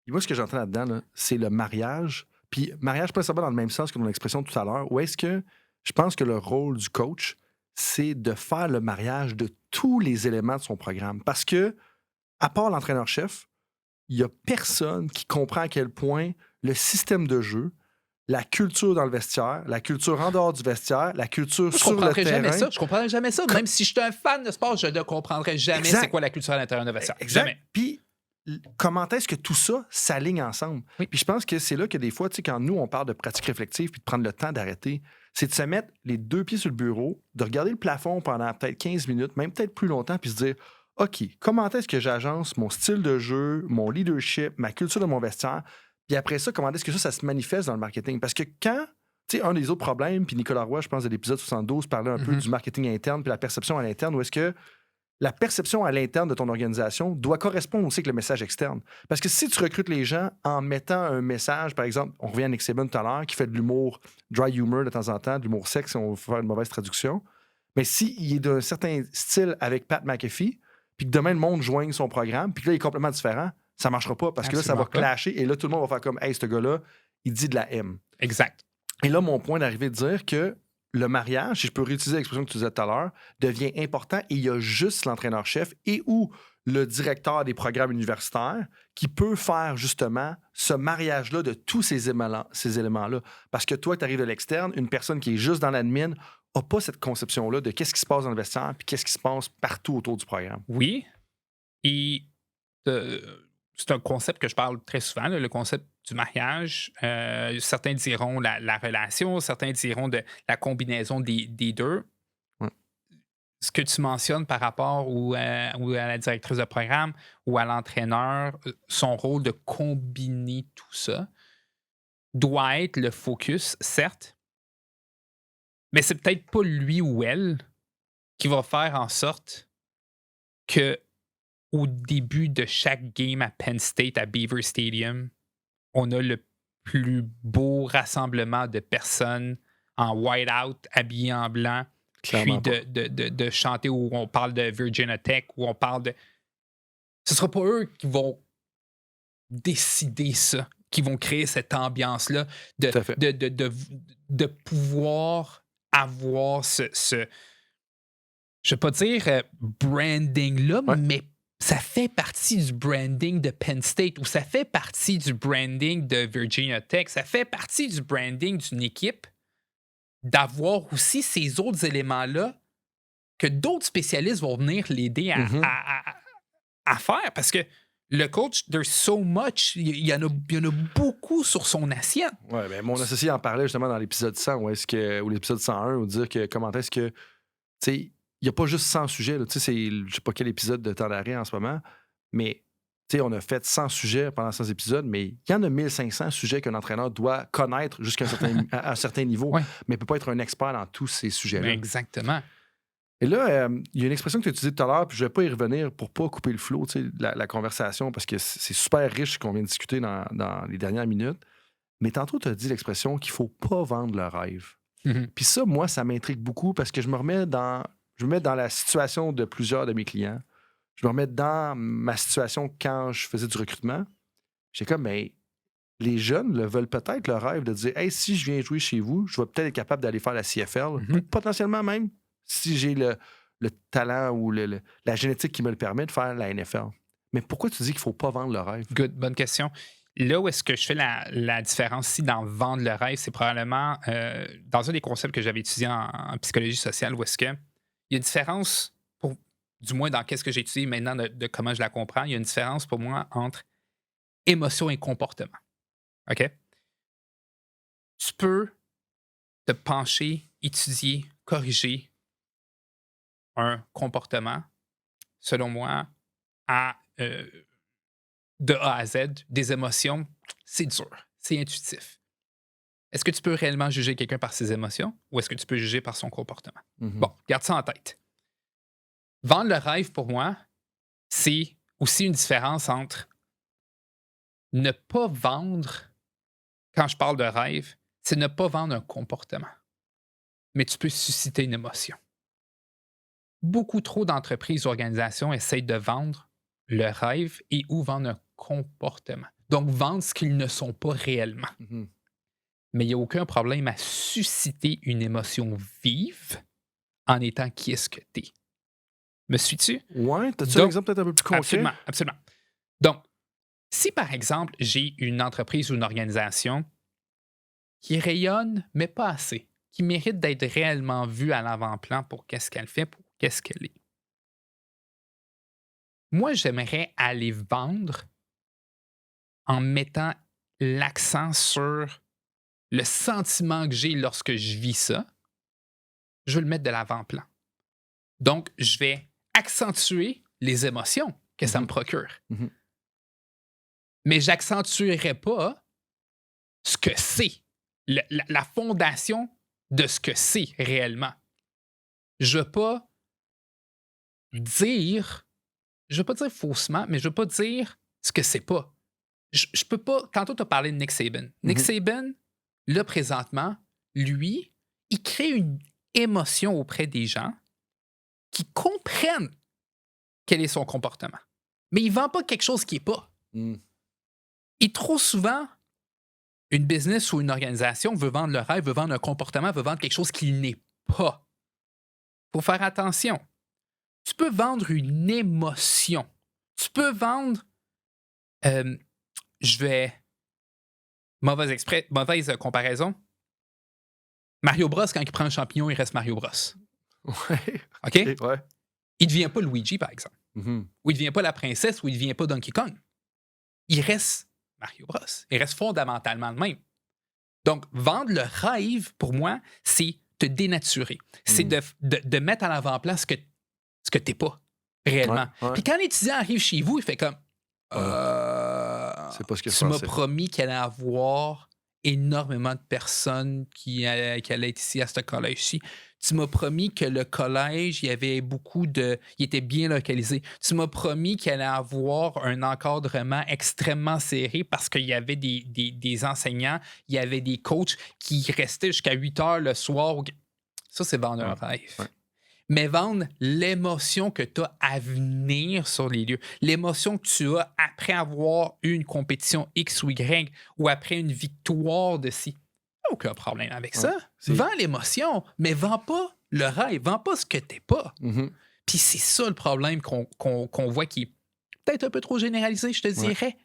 Puis moi, ce que j'entends là-dedans, là, c'est le mariage. Puis mariage, pas seulement dans le même sens que mon expression tout à l'heure, où est-ce que je pense que le rôle du coach, c'est de faire le mariage de tous les éléments de son programme. Parce que, à part l'entraîneur-chef, il n'y a personne qui comprend à quel point le système de jeu, la culture dans le vestiaire, la culture en dehors du vestiaire, la culture Moi, je sur le comprendrais terrain. jamais ça. Je comprendrais jamais ça. Même si je suis un fan de sport, je ne comprendrais jamais Exact. c'est quoi la culture à l'intérieur d'un vestiaire. Exact. Jamais. Puis, comment est-ce que tout ça s'aligne ensemble? Oui. Puis je pense que c'est là que des fois, tu sais, quand nous, on parle de pratique réflexive puis de prendre le temps d'arrêter, c'est de se mettre les 2 pieds sur le bureau, de regarder le plafond pendant peut-être 15 minutes, même peut-être plus longtemps, puis se dire, OK, comment est-ce que j'agence mon style de jeu, mon leadership, ma culture de mon vestiaire? Puis après ça, comment est-ce que ça se manifeste dans le marketing? Parce que quand, tu sais, un des autres problèmes, puis Nicolas Roy, je pense, de l'épisode 72, parlait un peu du marketing interne puis la perception à l'interne, où est-ce que la perception à l'interne de ton organisation doit correspondre aussi avec le message externe. Parce que si tu recrutes les gens en mettant un message, par exemple, on revient à Nick Saban tout à l'heure, qui fait de l'humour, dry humor de temps en temps, de l'humour sec, si on veut faire une mauvaise traduction, mais s'il est d'un certain style avec Pat McAfee, puis que demain le monde joigne son programme, puis que là, il est complètement différent, ça ne marchera pas parce que là, ça va Absolument pas. clasher et là, tout le monde va faire comme « Hey, ce gars-là, il dit de la M ». Exact. Et là, mon point d'arrivée de dire que le mariage, si je peux réutiliser l'expression que tu disais tout à l'heure, devient important et il y a juste l'entraîneur-chef et ou le directeur des programmes universitaires qui peut faire justement ce mariage-là de tous ces éléments-là. Parce que toi, tu arrives de l'externe, une personne qui est juste dans l'admin n'a pas cette conception-là de qu'est-ce qui se passe dans le vestiaire puis qu'est-ce qui se passe partout autour du programme. Oui. Et c'est un concept que je parle très souvent, là, le concept du mariage. Certains diront la relation, certains diront de la combinaison des deux. Ouais. Ce que tu mentionnes par rapport ou à la directrice de programme ou à l'entraîneur, son rôle de combiner tout ça doit être le focus, certes, mais c'est peut-être pas lui ou elle qui va faire en sorte que au début de chaque game à Penn State, à Beaver Stadium, on a le plus beau rassemblement de personnes en white-out, habillées en blanc, Clairement puis de chanter où on parle de Virginia Tech, où on parle de... Ce ne sera pas eux qui vont décider ça, qui vont créer cette ambiance-là, Tout à fait. de pouvoir avoir ce je ne vais pas dire branding-là, Ouais. mais ça fait partie du branding de Penn State ou ça fait partie du branding de Virginia Tech, ça fait partie du branding d'une équipe d'avoir aussi ces autres éléments-là que d'autres spécialistes vont venir l'aider à faire. Parce que le coach, there's so much, il y en a beaucoup sur son assiette. Ouais, ben, mon associé en parlait justement dans l'épisode 100 ou l'épisode 101 où dire que comment est-ce que, tu sais, il n'y a pas juste 100 sujets. Tu sais, c'est, je sais pas quel épisode de Temps d'arrêt en ce moment, mais tu sais, on a fait 100 sujets pendant 100 épisodes, mais il y en a 1500 sujets qu'un entraîneur doit connaître jusqu'à un certain niveau, Ouais. mais il ne peut pas être un expert dans tous ces sujets-là. Exactement. Et là, il y a une expression que tu as utilisée tout à l'heure, puis je ne vais pas y revenir pour ne pas couper le flow, tu sais, la conversation, parce que c'est super riche ce qu'on vient de discuter dans les dernières minutes. Mais tantôt, tu as dit l'expression qu'il ne faut pas vendre le rêve. Mhm. Puis ça, moi, ça m'intrigue beaucoup parce que je me mets dans la situation de plusieurs de mes clients. Je me remets dans ma situation quand je faisais du recrutement. J'étais comme, mais les jeunes veulent peut-être le rêve de dire, hey, si je viens jouer chez vous, je vais peut-être être capable d'aller faire la CFL, potentiellement même, si j'ai le talent ou la génétique qui me le permet de faire la NFL. Mais pourquoi tu dis qu'il ne faut pas vendre le rêve? Good, bonne question. Là où est-ce que je fais la différence ici dans vendre le rêve, c'est probablement dans un des concepts que j'avais étudié en psychologie sociale, où est-ce que il y a une différence, du moins dans qu'est-ce que j'ai étudié maintenant de comment je la comprends, il y a une différence pour moi entre émotion et comportement. OK? Tu peux te pencher, étudier, corriger un comportement, selon moi, de A à Z, des émotions, c'est dur, c'est intuitif. Est-ce que tu peux réellement juger quelqu'un par ses émotions ou est-ce que tu peux juger par son comportement? Bon, garde ça en tête. Vendre le rêve, pour moi, c'est aussi une différence entre ne pas vendre, quand je parle de rêve, c'est ne pas vendre un comportement, mais tu peux susciter une émotion. Beaucoup trop d'entreprises, organisations essayent de vendre le rêve et ou vendre un comportement. Donc, vendre ce qu'ils ne sont pas réellement. Mais il n'y a aucun problème à susciter une émotion vive en étant qui est-ce que tu es. Me suis-tu? Ouais, t'as-tu un exemple peut-être un peu plus concret? Absolument, absolument. Donc, si par exemple, j'ai une entreprise ou une organisation qui rayonne, mais pas assez, qui mérite d'être réellement vue à l'avant-plan pour qu'est-ce qu'elle fait, pour qu'est-ce qu'elle est. Moi, j'aimerais aller vendre en mettant l'accent sur le sentiment que j'ai lorsque je vis ça. Je veux le mettre de l'avant-plan. Donc, je vais accentuer les émotions que ça me procure. Mais je n'accentuerai pas ce que c'est, la fondation de ce que c'est réellement. Je ne veux pas dire faussement, mais je ne veux pas dire ce que c'est pas. Je peux pas. Tantôt, tu as parlé de Nick Saban. Nick Saban, là, présentement, lui, il crée une émotion auprès des gens qui comprennent quel est son comportement. Mais il ne vend pas quelque chose qui n'est pas. Et trop souvent, une business ou une organisation veut vendre le rêve, veut vendre un comportement, veut vendre quelque chose qui n'est pas. Il faut faire attention. Tu peux vendre une émotion. Tu peux vendre... Mauvaise comparaison. Mario Bros, quand il prend un champignon, il reste Mario Bros. Ouais. OK? Ouais. Il ne devient pas Luigi, par exemple. Ou il ne devient pas la princesse, ou il ne devient pas Donkey Kong. Il reste Mario Bros. Il reste fondamentalement le même. Donc, vendre le rêve, pour moi, c'est te dénaturer. C'est de mettre à l'avant-plan ce que tu n'es pas réellement. Ouais. Puis quand l'étudiant arrive chez vous, il fait comme... c'est pas ce que je tu m'as pensais. promis qu'il allait avoir énormément de personnes qui allaient être ici à ce collège-ci. Tu m'as promis que le collège, il y avait il était bien localisé. Tu m'as promis qu'il allait avoir un encadrement extrêmement serré parce qu'il y avait des enseignants, il y avait des coachs qui restaient jusqu'à 8 heures le soir. Ça, c'est vendre un rêve. Ouais. Mais vendre l'émotion que tu as à venir sur les lieux, l'émotion que tu as après avoir eu une compétition X ou Y ou après une victoire de ci. Aucun problème avec ça. Vends l'émotion, mais vends pas le rêve, vends pas ce que t'es pas. Puis c'est ça le problème qu'on voit qui peut-être un peu trop généralisé, je te Ouais. dirais.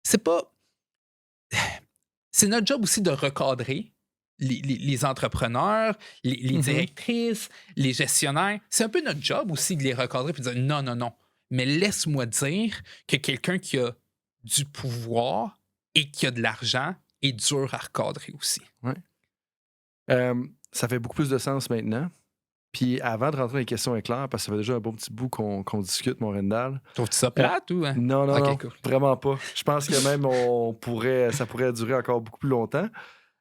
C'est pas... C'est notre job aussi de recadrer les entrepreneurs, les directrices, les gestionnaires. C'est un peu notre job aussi de les recadrer et de dire non, non, non. Mais laisse-moi dire que quelqu'un qui a du pouvoir et qui a de l'argent est dur à recadrer aussi. Ça fait beaucoup plus de sens maintenant. Puis avant de rentrer dans les questions éclairs, parce que ça fait déjà un bon petit bout qu'on discute, mon Rendal. Trouves-tu ça plate ou... Non, Ok, non, cool. vraiment pas. Je pense que même ça pourrait durer encore beaucoup plus longtemps.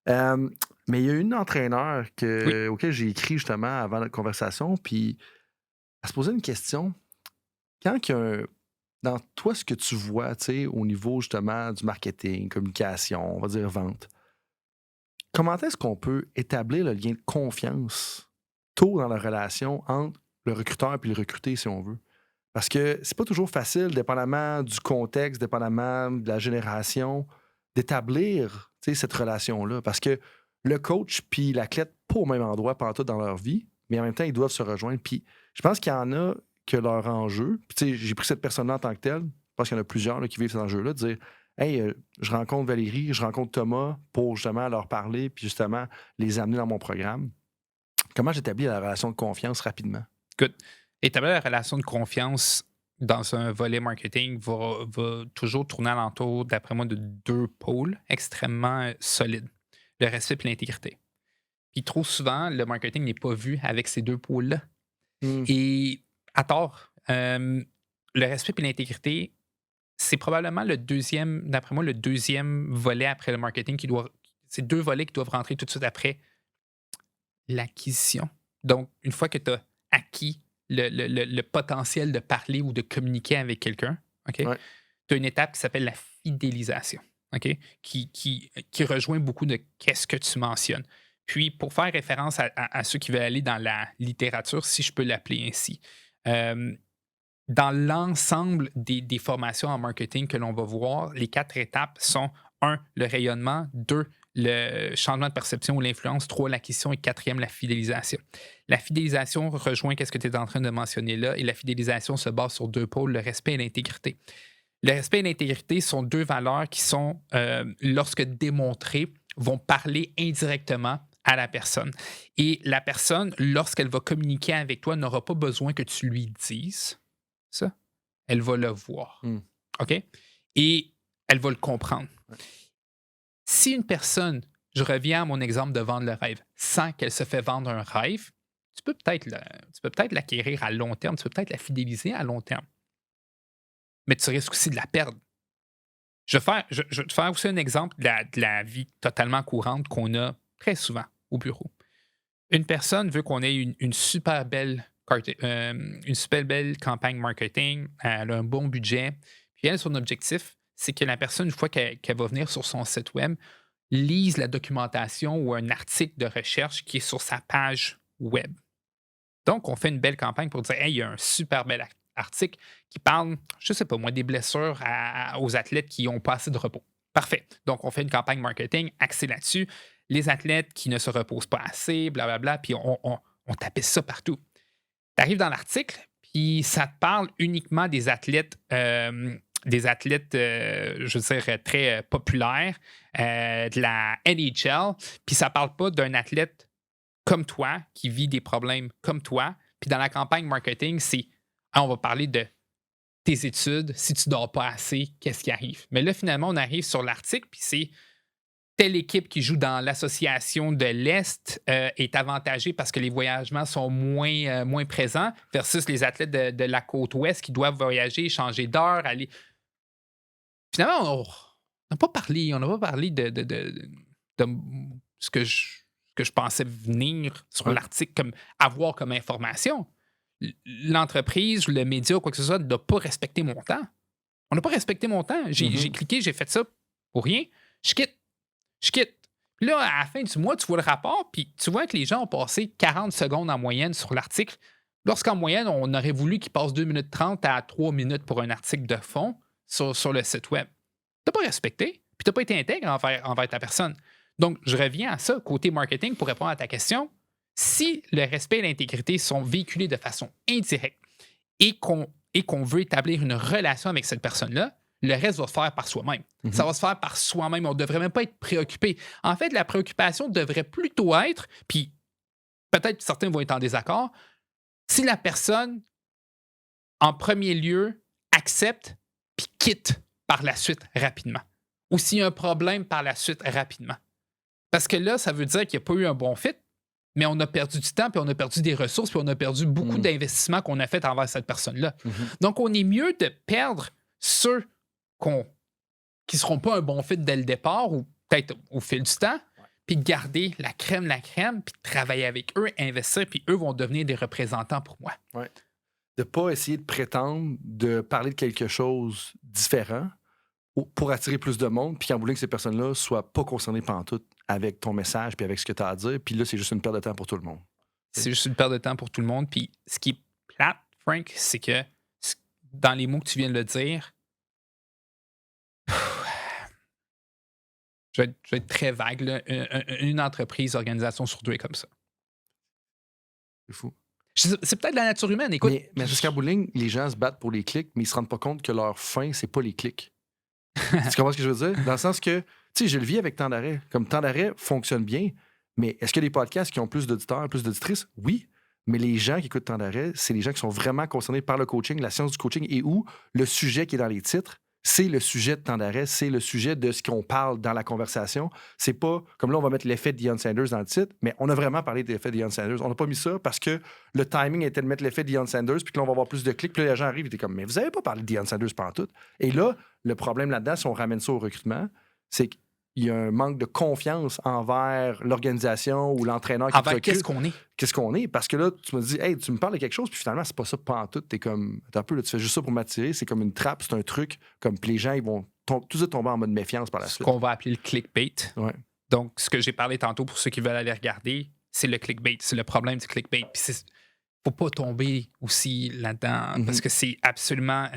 Mais il y a une entraîneur auquel j'ai écrit justement avant notre conversation, puis elle se posait une question. Quand il y a dans toi, ce que tu vois, tu sais, au niveau justement du marketing, communication, on va dire vente, comment est-ce qu'on peut établir le lien de confiance tôt dans la relation entre le recruteur et le recruté, si on veut? Parce que c'est pas toujours facile, dépendamment du contexte, dépendamment de la génération, d'établir cette relation-là. Parce que le coach puis l'athlète, pas au même endroit pendant tout dans leur vie, mais en même temps, ils doivent se rejoindre. Puis je pense qu'il y en a que leur enjeu, puis j'ai pris cette personne-là en tant que telle, je pense qu'il y en a plusieurs là, qui vivent cet enjeu-là, de dire hey, je rencontre Valérie, je rencontre Thomas pour justement leur parler puis justement les amener dans mon programme. Comment j'établis la relation de confiance rapidement? Écoute, établir la relation de confiance dans un volet marketing va toujours tourner alentour, d'après moi, de 2 pôles extrêmement solides. Le respect et l'intégrité. Puis trop souvent, le marketing n'est pas vu avec ces 2 pôles-là. Et à tort, le respect et l'intégrité, c'est probablement d'après moi, le deuxième volet après le marketing c'est 2 volets qui doivent rentrer tout de suite après l'acquisition. Donc, une fois que tu as acquis le potentiel de parler ou de communiquer avec quelqu'un, OK? Ouais. Tu as une étape qui s'appelle la fidélisation, OK? Qui rejoint beaucoup de qu'est-ce que tu mentionnes. Puis, pour faire référence à ceux qui veulent aller dans la littérature, si je peux l'appeler ainsi, dans l'ensemble des formations en marketing que l'on va voir, les 4 étapes sont 1, le rayonnement, 2, le changement de perception ou l'influence, 3, l'acquisition et 4e, la fidélisation. La fidélisation rejoint ce que tu es en train de mentionner là et la fidélisation se base sur 2 pôles, le respect et l'intégrité. Le respect et l'intégrité sont 2 valeurs qui sont, lorsque démontrées, vont parler indirectement à la personne. Et la personne, lorsqu'elle va communiquer avec toi, n'aura pas besoin que tu lui dises ça. Elle va le voir. OK? Et elle va le comprendre. Ouais. Si une personne, je reviens à mon exemple de vendre le rêve, sent qu'elle se fait vendre un rêve, tu peux peut-être l'acquérir à long terme, tu peux peut-être la fidéliser à long terme. Mais tu risques aussi de la perdre. Je vais te faire aussi un exemple de la vie totalement courante qu'on a très souvent au bureau. Une personne veut qu'on ait une super belle campagne marketing, elle a un bon budget. Puis elle, son objectif, c'est que la personne, une fois qu'elle va venir sur son site web, lise la documentation ou un article de recherche qui est sur sa page web. Donc, on fait une belle campagne pour dire, hey, il y a un super bel article qui parle, je ne sais pas moi, des blessures aux athlètes qui n'ont pas assez de repos. Parfait. Donc, on fait une campagne marketing axée là-dessus. Les athlètes qui ne se reposent pas assez, blablabla, puis on tapisse ça partout. Tu arrives dans l'article, puis ça te parle uniquement des athlètes, je veux dire, très populaires, de la NHL, puis ça ne parle pas d'un athlète comme toi, qui vit des problèmes comme toi. Puis dans la campagne marketing, c'est on va parler de tes études, si tu ne dors pas assez, qu'est-ce qui arrive? Mais là, finalement, on arrive sur l'article, puis c'est telle équipe qui joue dans l'association de l'Est est avantagée parce que les voyagements sont moins présents versus les athlètes de la côte Ouest qui doivent voyager, changer d'heure, aller. Finalement, on n'a pas parlé de ce que je pensais venir sur l'article, comme avoir comme information. L'entreprise ou le média ou quoi que ce soit n'a pas respecté mon temps. On n'a pas respecté mon temps. J'ai cliqué, j'ai fait ça pour rien. Je quitte. Puis là, à la fin du mois, tu vois le rapport, puis tu vois que les gens ont passé 40 secondes en moyenne sur l'article, lorsqu'en moyenne, on aurait voulu qu'ils passent 2 minutes 30 à 3 minutes pour un article de fond sur le site web. Tu n'as pas respecté, puis tu n'as pas été intègre envers ta personne. Donc, je reviens à ça, côté marketing, pour répondre à ta question. Si le respect et l'intégrité sont véhiculés de façon indirecte et qu'on et qu'on veut établir une relation avec cette personne-là, le reste va se faire par soi-même. Ça va se faire par soi-même. On ne devrait même pas être préoccupé. En fait, la préoccupation devrait plutôt être, puis peut-être certains vont être en désaccord, si la personne, en premier lieu, accepte puis quitte par la suite rapidement. Ou s'il y a un problème par la suite rapidement. Parce que là, ça veut dire qu'il n'y a pas eu un bon fit, mais on a perdu du temps, puis on a perdu des ressources, puis on a perdu beaucoup d'investissements qu'on a fait envers cette personne-là. Donc, on est mieux de perdre ceux qui ne seront pas un bon fit dès le départ, ou peut-être au fil du temps, puis de garder la crème, puis de travailler avec eux, investir, puis eux vont devenir des représentants pour moi. Ouais. De ne pas essayer de prétendre de parler de quelque chose différent pour attirer plus de monde, puis qu'en bout de ligne, ces personnes-là ne soient pas concernées pantoute avec ton message puis avec ce que tu as à dire. Puis là, c'est juste une perte de temps pour tout le monde. C'est juste une perte de temps pour tout le monde. Puis ce qui est plate, Frank, c'est que dans les mots que tu viens de le dire, je vais être très vague, là. Une entreprise, organisation sur deux est comme ça. C'est fou. C'est peut-être la nature humaine, écoute. Mais jusqu'à bout de ligne, les gens se battent pour les clics, mais ils se rendent pas compte que leur fin, c'est pas les clics. Tu comprends ce que je veux dire? Dans le sens que, tu sais, je le vis avec Temps d'arrêt. Comme Temps d'arrêt fonctionne bien, mais est-ce que les podcasts qui ont plus d'auditeurs, plus d'auditrices? Oui. Mais les gens qui écoutent Temps d'arrêt, c'est les gens qui sont vraiment concernés par le coaching, la science du coaching, et où le sujet qui est dans les titres, c'est le sujet de Temps d'arrêt, c'est le sujet de ce qu'on parle dans la conversation. C'est pas, comme là, on va mettre l'effet de Deion Sanders dans le titre, mais on a vraiment parlé de l'effet de Deion Sanders. On n'a pas mis ça parce que le timing était de mettre l'effet de Deion Sanders, puis que là, on va avoir plus de clics, puis là, les gens arrivent et t'es comme, mais vous n'avez pas parlé de Deion Sanders pendant tout. Et là, le problème là-dedans, si on ramène ça au recrutement, c'est qu'il y a un manque de confiance envers l'organisation ou l'entraîneur qui recrute. Qu'est-ce qu'on est? Qu'est-ce qu'on est? Parce que là, tu me dis, hey, tu me parles de quelque chose, puis finalement, c'est pas ça pantoute. T'es comme, attends un peu, là, tu fais juste ça pour m'attirer. C'est comme une trappe, c'est un truc. Comme, puis les gens, ils vont tout de suite tomber en mode méfiance par la suite. Ce qu'on va appeler le clickbait. Ouais. Donc, ce que j'ai parlé tantôt pour ceux qui veulent aller regarder, c'est le clickbait. C'est le problème du clickbait. Puis faut pas tomber aussi là-dedans parce que c'est absolument.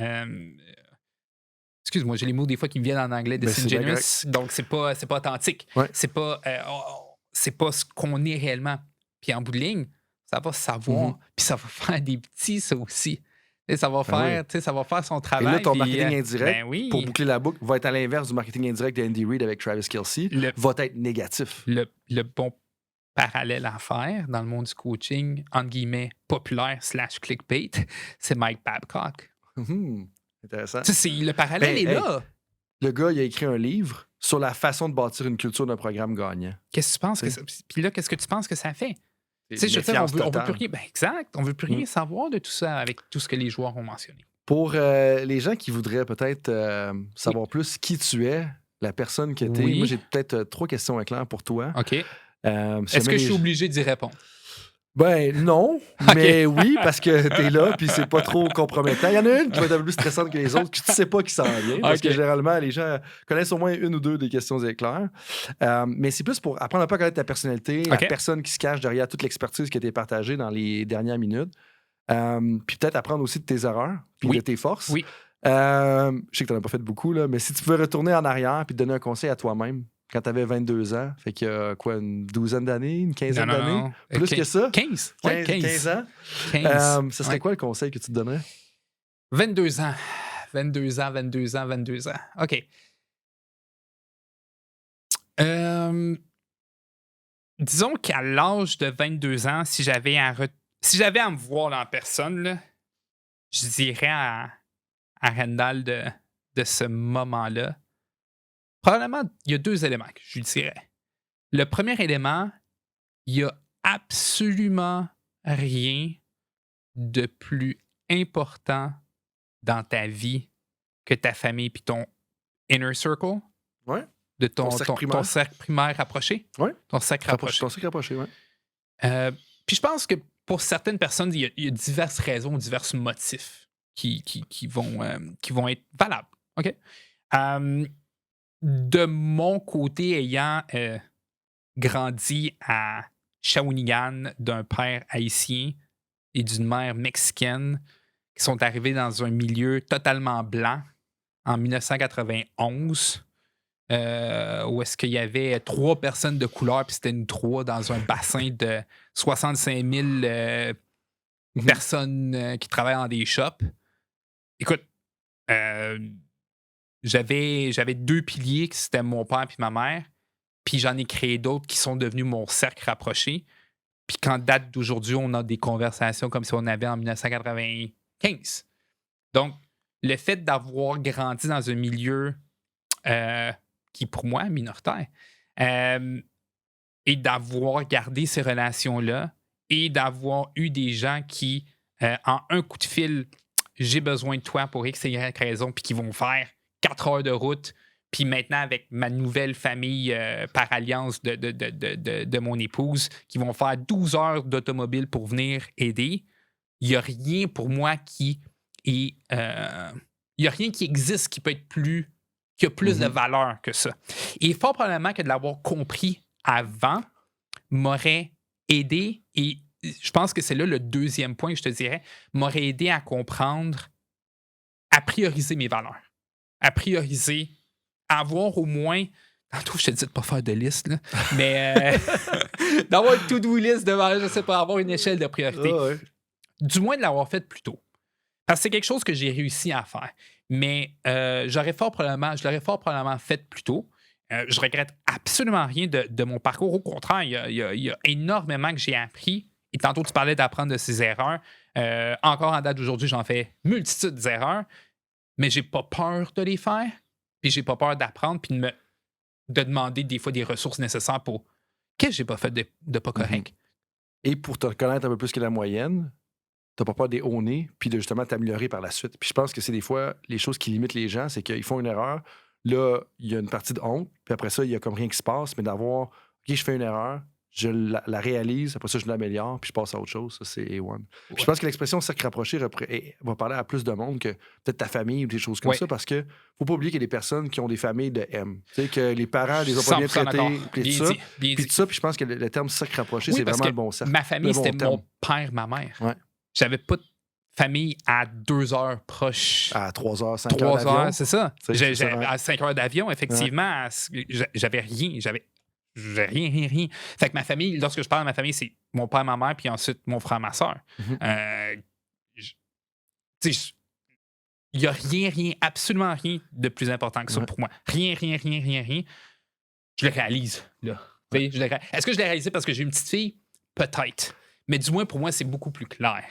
Excuse-moi, j'ai les mots des fois qui me viennent en anglais, disingenuous. Donc, c'est pas authentique. Ouais. C'est pas ce qu'on est réellement. Puis en bout de ligne, ça va se savoir. Puis ça va faire des petits, ça aussi. Et ça va faire, ça va faire son travail. Et là, ton marketing indirect, pour boucler la boucle, va être à l'inverse du marketing indirect de Andy Reid avec Travis Kelce, va être négatif. Le bon parallèle à faire dans le monde du coaching, entre guillemets, populaire / clickbait, c'est Mike Babcock. Intéressant. Le parallèle est là. Le gars, il a écrit un livre sur la façon de bâtir une culture d'un programme gagnant. Qu'est-ce que tu penses? Puis là, qu'est-ce que tu penses que ça fait? On veut plus rien. Ben exact. On veut plus rien savoir de tout ça avec tout ce que les joueurs ont mentionné. Pour les gens qui voudraient peut-être savoir plus qui tu es, la personne que tu es, moi j'ai peut-être 3 questions éclairs pour toi. OK. Est-ce que je suis obligé d'y répondre? Ben non, mais oui, parce que t'es là, puis c'est pas trop compromettant. Il y en a une qui va être un peu plus stressante que les autres, que tu sais pas qui s'en vient, parce que généralement, les gens connaissent au moins une ou deux des questions éclairs. Mais c'est plus pour apprendre un peu à connaître ta personnalité, la personne qui se cache derrière toute l'expertise qui a été partagée dans les dernières minutes. Puis peut-être apprendre aussi de tes erreurs, puis de tes forces. Oui. Je sais que t'en as pas fait beaucoup, là, mais si tu pouvais retourner en arrière puis te donner un conseil à toi-même, quand tu avais 22 ans, fait qu'il y a quoi, une douzaine d'années, une quinzaine d'années? Plus que ça? 15. 15 ans. 15. Ce serait quoi le conseil que tu te donnerais? 22 ans. 22 ans. OK. Disons qu'à l'âge de 22 ans, si j'avais à me voir là, en personne, là, je dirais à Randall de ce moment-là, probablement, il y a 2 éléments que je lui dirais. Le premier élément, il n'y a absolument rien de plus important dans ta vie que ta famille puis ton inner circle. Ouais. De ton cercle primaire rapproché. Ouais. Ton cercle rapproché. Ton cercle rapproché, oui. Puis je pense que pour certaines personnes, il y a diverses raisons, divers motifs qui vont être valables. OK? De mon côté, ayant grandi à Shawinigan d'un père haïtien et d'une mère mexicaine qui sont arrivés dans un milieu totalement blanc en 1991, où est-ce qu'il y avait 3 personnes de couleur, puis c'était nous 3 dans un bassin de 65 000 personnes qui travaillent dans des shops. écoute, j'avais 2 piliers, qui c'était mon père puis ma mère. Puis j'en ai créé d'autres qui sont devenus mon cercle rapproché. Puis qu'en date d'aujourd'hui, on a des conversations comme si on avait en 1995. Donc, le fait d'avoir grandi dans un milieu qui, pour moi, est minoritaire, et d'avoir gardé ces relations-là et d'avoir eu des gens qui, en un coup de fil, j'ai besoin de toi pour X et Y raison, puis qui vont faire 4 heures de route. Puis maintenant, avec ma nouvelle famille par alliance de mon épouse, qui vont faire 12 heures d'automobile pour venir aider, il n'y a rien pour moi qui est. Il n'y a rien qui existe qui peut être qui a plus de valeur que ça. Et fort probablement que de l'avoir compris avant m'aurait aidé, et je pense que c'est là le deuxième point que je te dirais, m'aurait aidé à comprendre, à prioriser mes valeurs, à prioriser, à avoir au moins, tantôt je te dis de ne pas faire de liste, là, mais d'avoir une to-do list devant, je sais pas, avoir une échelle de priorité. Ah ouais. Du moins de l'avoir fait plus tôt. Parce que c'est quelque chose que j'ai réussi à faire. Mais je l'aurais fort probablement fait plus tôt. Je regrette absolument rien de mon parcours. Au contraire, il y a énormément que j'ai appris. Et tantôt, tu parlais d'apprendre de ses erreurs. Encore en date d'aujourd'hui, j'en fais multitude d'erreurs, mais j'ai pas peur de les faire. Puis j'ai pas peur d'apprendre puis de demander des fois des ressources nécessaires pour qu'est-ce que j'ai pas fait de pas correct. Et pour te connaître un peu plus que la moyenne, t'as pas peur des honner puis de justement t'améliorer par la suite. Puis je pense que c'est des fois les choses qui limitent les gens, c'est qu'ils font une erreur. Là, il y a une partie de honte, puis après ça, il y a comme rien qui se passe, mais d'avoir, OK, je fais une erreur, je la réalise, après ça, je l'améliore, puis je passe à autre chose. Ça, c'est A1. Ouais. Je pense que l'expression cercle rapproché va parler à plus de monde que peut-être ta famille ou des choses comme ça, parce que faut pas oublier qu'il y a des personnes qui ont des familles de M. Tu sais, que les parents les ont pas bien 100% traités, d'accord. puis Bien tout ça. dit, bien Puis dit. tout ça, puis je pense que le terme cercle rapproché, Oui, c'est parce vraiment que le bon cercle. ma famille, Le bon c'était terme. mon père, ma mère. Ouais. J'avais pas de famille à 2 heures proches. À 3 heures, 5 heures 3 d'avion. heures, c'est ça. Tu sais, c'est ça, À 5 heures d'avion, effectivement, j'avais rien. J'avais rien. Fait que ma famille, lorsque je parle de ma famille, c'est mon père, ma mère, puis ensuite mon frère, ma soeur. Tu sais, il n'y a rien, absolument rien de plus important que ça pour moi. Rien. Je le réalise, là. Tu sais, Est-ce que je l'ai réalisé parce que j'ai une petite fille? Peut-être. Mais du moins, pour moi, c'est beaucoup plus clair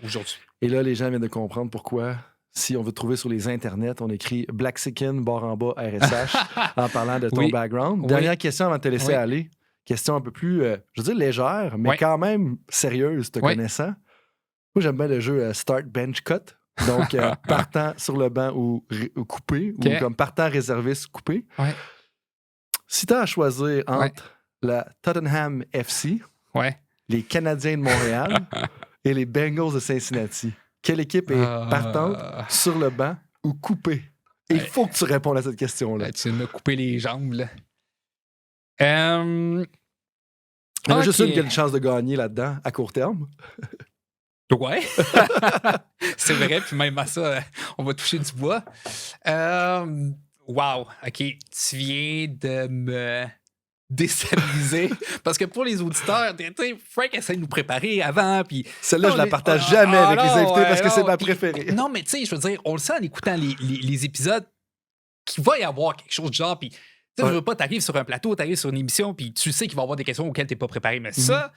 aujourd'hui. Et là, les gens viennent de comprendre pourquoi, si on veut te trouver sur les internets, on écrit Blaxican /RSH en parlant de ton background. Dernière question avant de te laisser aller. Question un peu plus, je veux dire légère, mais quand même sérieuse, te connaissant. Moi, j'aime bien le jeu Start Bench Cut. Donc, partant sur le banc ou coupé, ou comme partant réserviste coupé. Si tu as à choisir entre la Tottenham FC, les Canadiens de Montréal et les Bengals de Cincinnati, quelle équipe est partante sur le banc ou coupée? Il faut que tu répondes à cette question-là. Tu m'as coupé les jambes, là. Il y en a juste une qui a une chance de gagner là-dedans, à court terme. Ouais. C'est vrai, puis même à ça, on va toucher du bois. Wow, OK. Tu viens de me déstabiliser. Parce que pour les auditeurs, Frank essaie de nous préparer avant. Puis celle-là, je la partage jamais avec les invités parce que c'est ma préférée. Non, mais tu sais, je veux dire, on le sent en écoutant les épisodes qu'il va y avoir quelque chose de genre. Puis tu veux pas, t'arrives sur un plateau, t'arrives sur une émission, puis tu sais qu'il va y avoir des questions auxquelles t'es pas préparé. Mais ça,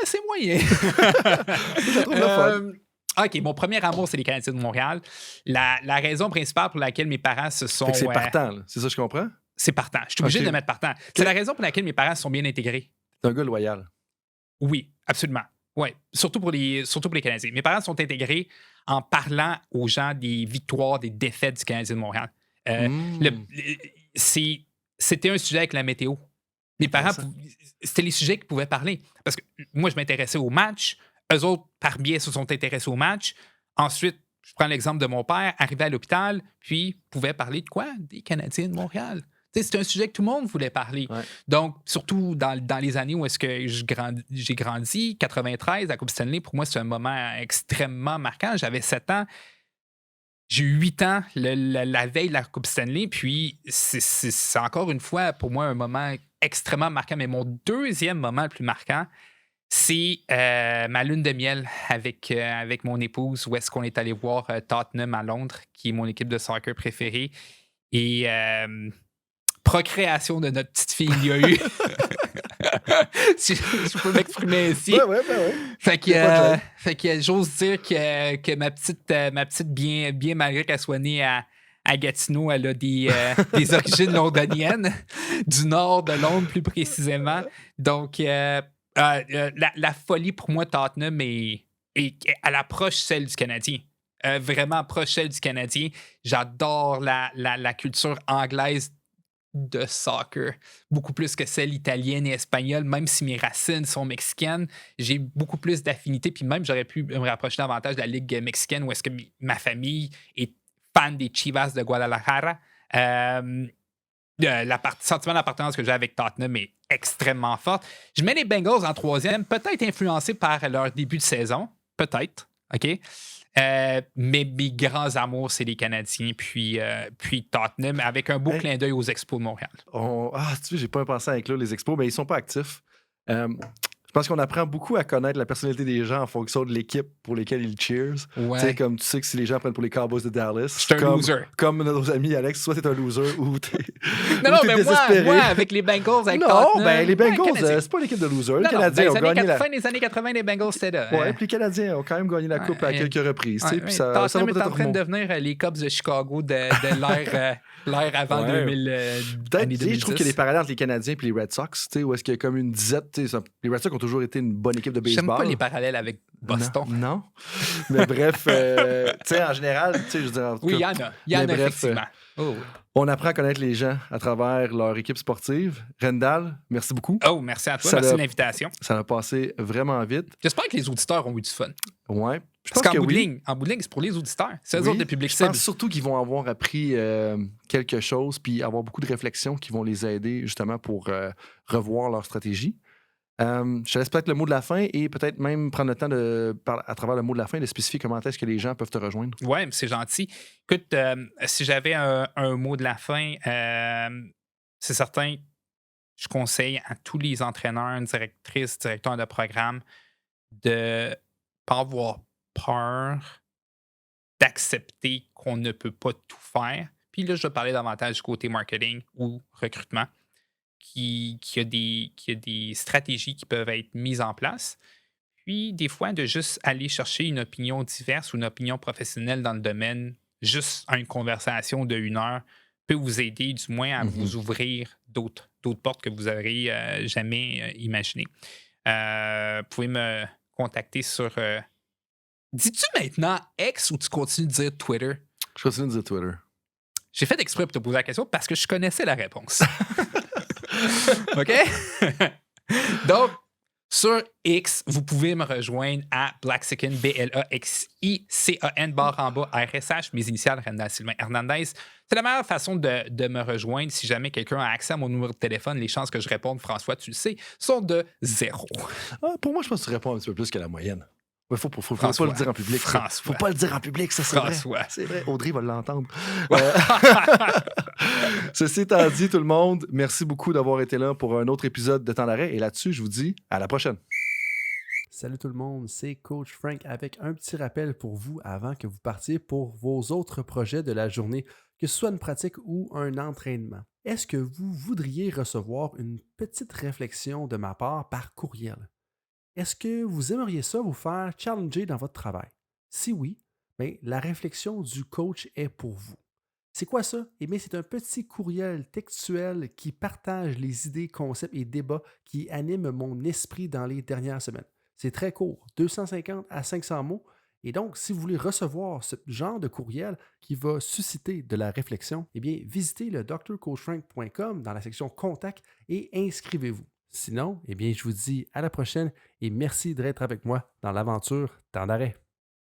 c'est moyen. Je trouve le fun. OK, mon premier amour, c'est les Canadiens de Montréal. La raison principale pour laquelle mes parents se sont... C'est partant, là. C'est ça que je comprends? C'est partant. Je suis obligé de mettre partant. C'est la raison pour laquelle mes parents se sont bien intégrés. T'es un gars loyal. Oui, absolument. Oui, surtout pour les Canadiens. Mes parents sont intégrés en parlant aux gens des victoires, des défaites du Canadien de Montréal. C'était un sujet avec la météo. Mes parents, c'était les sujets qu'ils pouvaient parler. Parce que moi, je m'intéressais au match. Eux autres, par biais, se sont intéressés au match. Ensuite, je prends l'exemple de mon père, arrivé à l'hôpital, puis pouvait parler de quoi? Des Canadiens de Montréal. C'était un sujet que tout le monde voulait parler. Ouais. Donc, surtout dans les années où est-ce que j'ai grandi, 93, la Coupe Stanley, pour moi, c'est un moment extrêmement marquant. J'avais 7 ans. J'ai eu 8 ans la veille de la Coupe Stanley, puis c'est encore une fois, pour moi, un moment extrêmement marquant. Mais mon deuxième moment le plus marquant, C'est ma lune de miel avec mon épouse, où est-ce qu'on est allé voir Tottenham à Londres, qui est mon équipe de soccer préférée. Et procréation de notre petite fille, il y a eu. Si je peux m'exprimer ainsi. Ouais. Fait Y a pas de fait que j'ose dire que ma petite bien malgré qu'elle soit née à Gatineau, elle a des origines londoniennes, du nord de Londres plus précisément. Donc, la folie pour moi, Tottenham elle approche celle du Canadien. Vraiment proche celle du Canadien. J'adore la culture anglaise de soccer, beaucoup plus que celle italienne et espagnole, même si mes racines sont mexicaines, j'ai beaucoup plus d'affinité, puis même j'aurais pu me rapprocher davantage de la Ligue mexicaine, où est-ce que ma famille est fan des Chivas de Guadalajara. Le sentiment d'appartenance que j'ai avec Tottenham est extrêmement fort. Je mets les Bengals en troisième, peut-être influencé par leur début de saison, peut-être, OK? Mais mes grands amours, c'est les Canadiens, puis Tottenham, avec un beau clin d'œil aux Expos de Montréal. Tu sais, j'ai pas pensé à inclure les expos, mais ils sont pas actifs. Je pense qu'on apprend beaucoup à connaître la personnalité des gens en fonction de l'équipe pour lesquelles ils cheers. Ouais. Tu sais, comme tu sais que si les gens prennent pour les Cowboys de Dallas, Je suis un loser. Comme nos amis Alex, soit t'es un loser ou t'es Non, t'es mais désespéré. moi, avec les Bengals, avec Non, Tottenham... ben les Bengals, Canadiens. c'est pas une équipe de losers. Non, Les Canadiens ont gagné la... fin des années 80, les Bengals, c'était là. Ouais, puis les Canadiens ont quand même gagné la coupe à quelques reprises. tu sais, puis ça va Tottenham est peut-être en train de devenir les Cubs de Chicago de l'ère avant 2000. Peut-être, tu sais, je trouve qu'il y a des parallèles entre les Canadiens et les Red Sox, tu sais, où est-ce qu'il y a comme une disette. Tu sais, les Red Sox ont toujours été une bonne équipe de baseball. J'aime pas les parallèles avec Boston. Non. Mais bref, tu sais, en général, tu sais, je veux dire. En tout Oui, il y cas, en a. Il y en a, bref, effectivement. Oh, oui. On apprend à connaître les gens à travers leur équipe sportive. Rendal, merci beaucoup. Oh, merci à toi. Merci de l'invitation. Ça a passé vraiment vite. J'espère que les auditeurs ont eu du fun. Ouais. Parce qu'en bout de ligne, c'est pour les auditeurs. C'est eux autres le public cible. Je pense surtout qu'ils vont avoir appris quelque chose puis avoir beaucoup de réflexions qui vont les aider justement pour revoir leur stratégie. Je te laisse peut-être le mot de la fin et peut-être même prendre le temps à travers le mot de la fin, de spécifier comment est-ce que les gens peuvent te rejoindre. Oui, c'est gentil. Écoute, si j'avais un mot de la fin, c'est certain, je conseille à tous les entraîneurs, directrices, directeurs de programme de ne pas avoir peur d'accepter qu'on ne peut pas tout faire. Puis là, je vais parler davantage du côté marketing ou recrutement, qu'il y a des stratégies qui peuvent être mises en place. Puis, des fois, de juste aller chercher une opinion diverse ou une opinion professionnelle dans le domaine, juste à une conversation de 1 heure, peut vous aider du moins à vous ouvrir d'autres portes que vous n'aurez jamais imaginées. Vous pouvez me contacter sur... Dis-tu maintenant X ou tu continues de dire Twitter? Je continue de dire Twitter. J'ai fait exprès pour te poser la question parce que je connaissais la réponse. OK? Donc, sur X, vous pouvez me rejoindre à Blaxican, BLAXICAN, barre en bas, RSH, mes initiales, Rendal Sylvain Hernandez. C'est la meilleure façon de me rejoindre. Si jamais quelqu'un a accès à mon numéro de téléphone, les chances que je réponde, François, tu le sais, sont de 0. Pour moi, je pense que tu réponds un petit peu plus que la moyenne. Il faut pas le dire en public. Faut pas le dire en public, ça, c'est vrai. C'est vrai. Audrey va l'entendre. Ceci étant dit, tout le monde, merci beaucoup d'avoir été là pour un autre épisode de Temps d'arrêt. Et là-dessus, je vous dis à la prochaine. Salut tout le monde, c'est Coach Frank avec un petit rappel pour vous avant que vous partiez pour vos autres projets de la journée, que ce soit une pratique ou un entraînement. Est-ce que vous voudriez recevoir une petite réflexion de ma part par courriel? Est-ce que vous aimeriez ça vous faire challenger dans votre travail? Si oui, bien, la réflexion du coach est pour vous. C'est quoi ça? Eh bien, c'est un petit courriel textuel qui partage les idées, concepts et débats qui animent mon esprit dans les dernières semaines. C'est très court, 250 à 500 mots. Et donc, si vous voulez recevoir ce genre de courriel qui va susciter de la réflexion, eh bien, visitez le drcoachfrank.com dans la section Contact et inscrivez-vous. Sinon, eh bien, je vous dis à la prochaine et merci d'être avec moi dans l'aventure Temps d'arrêt.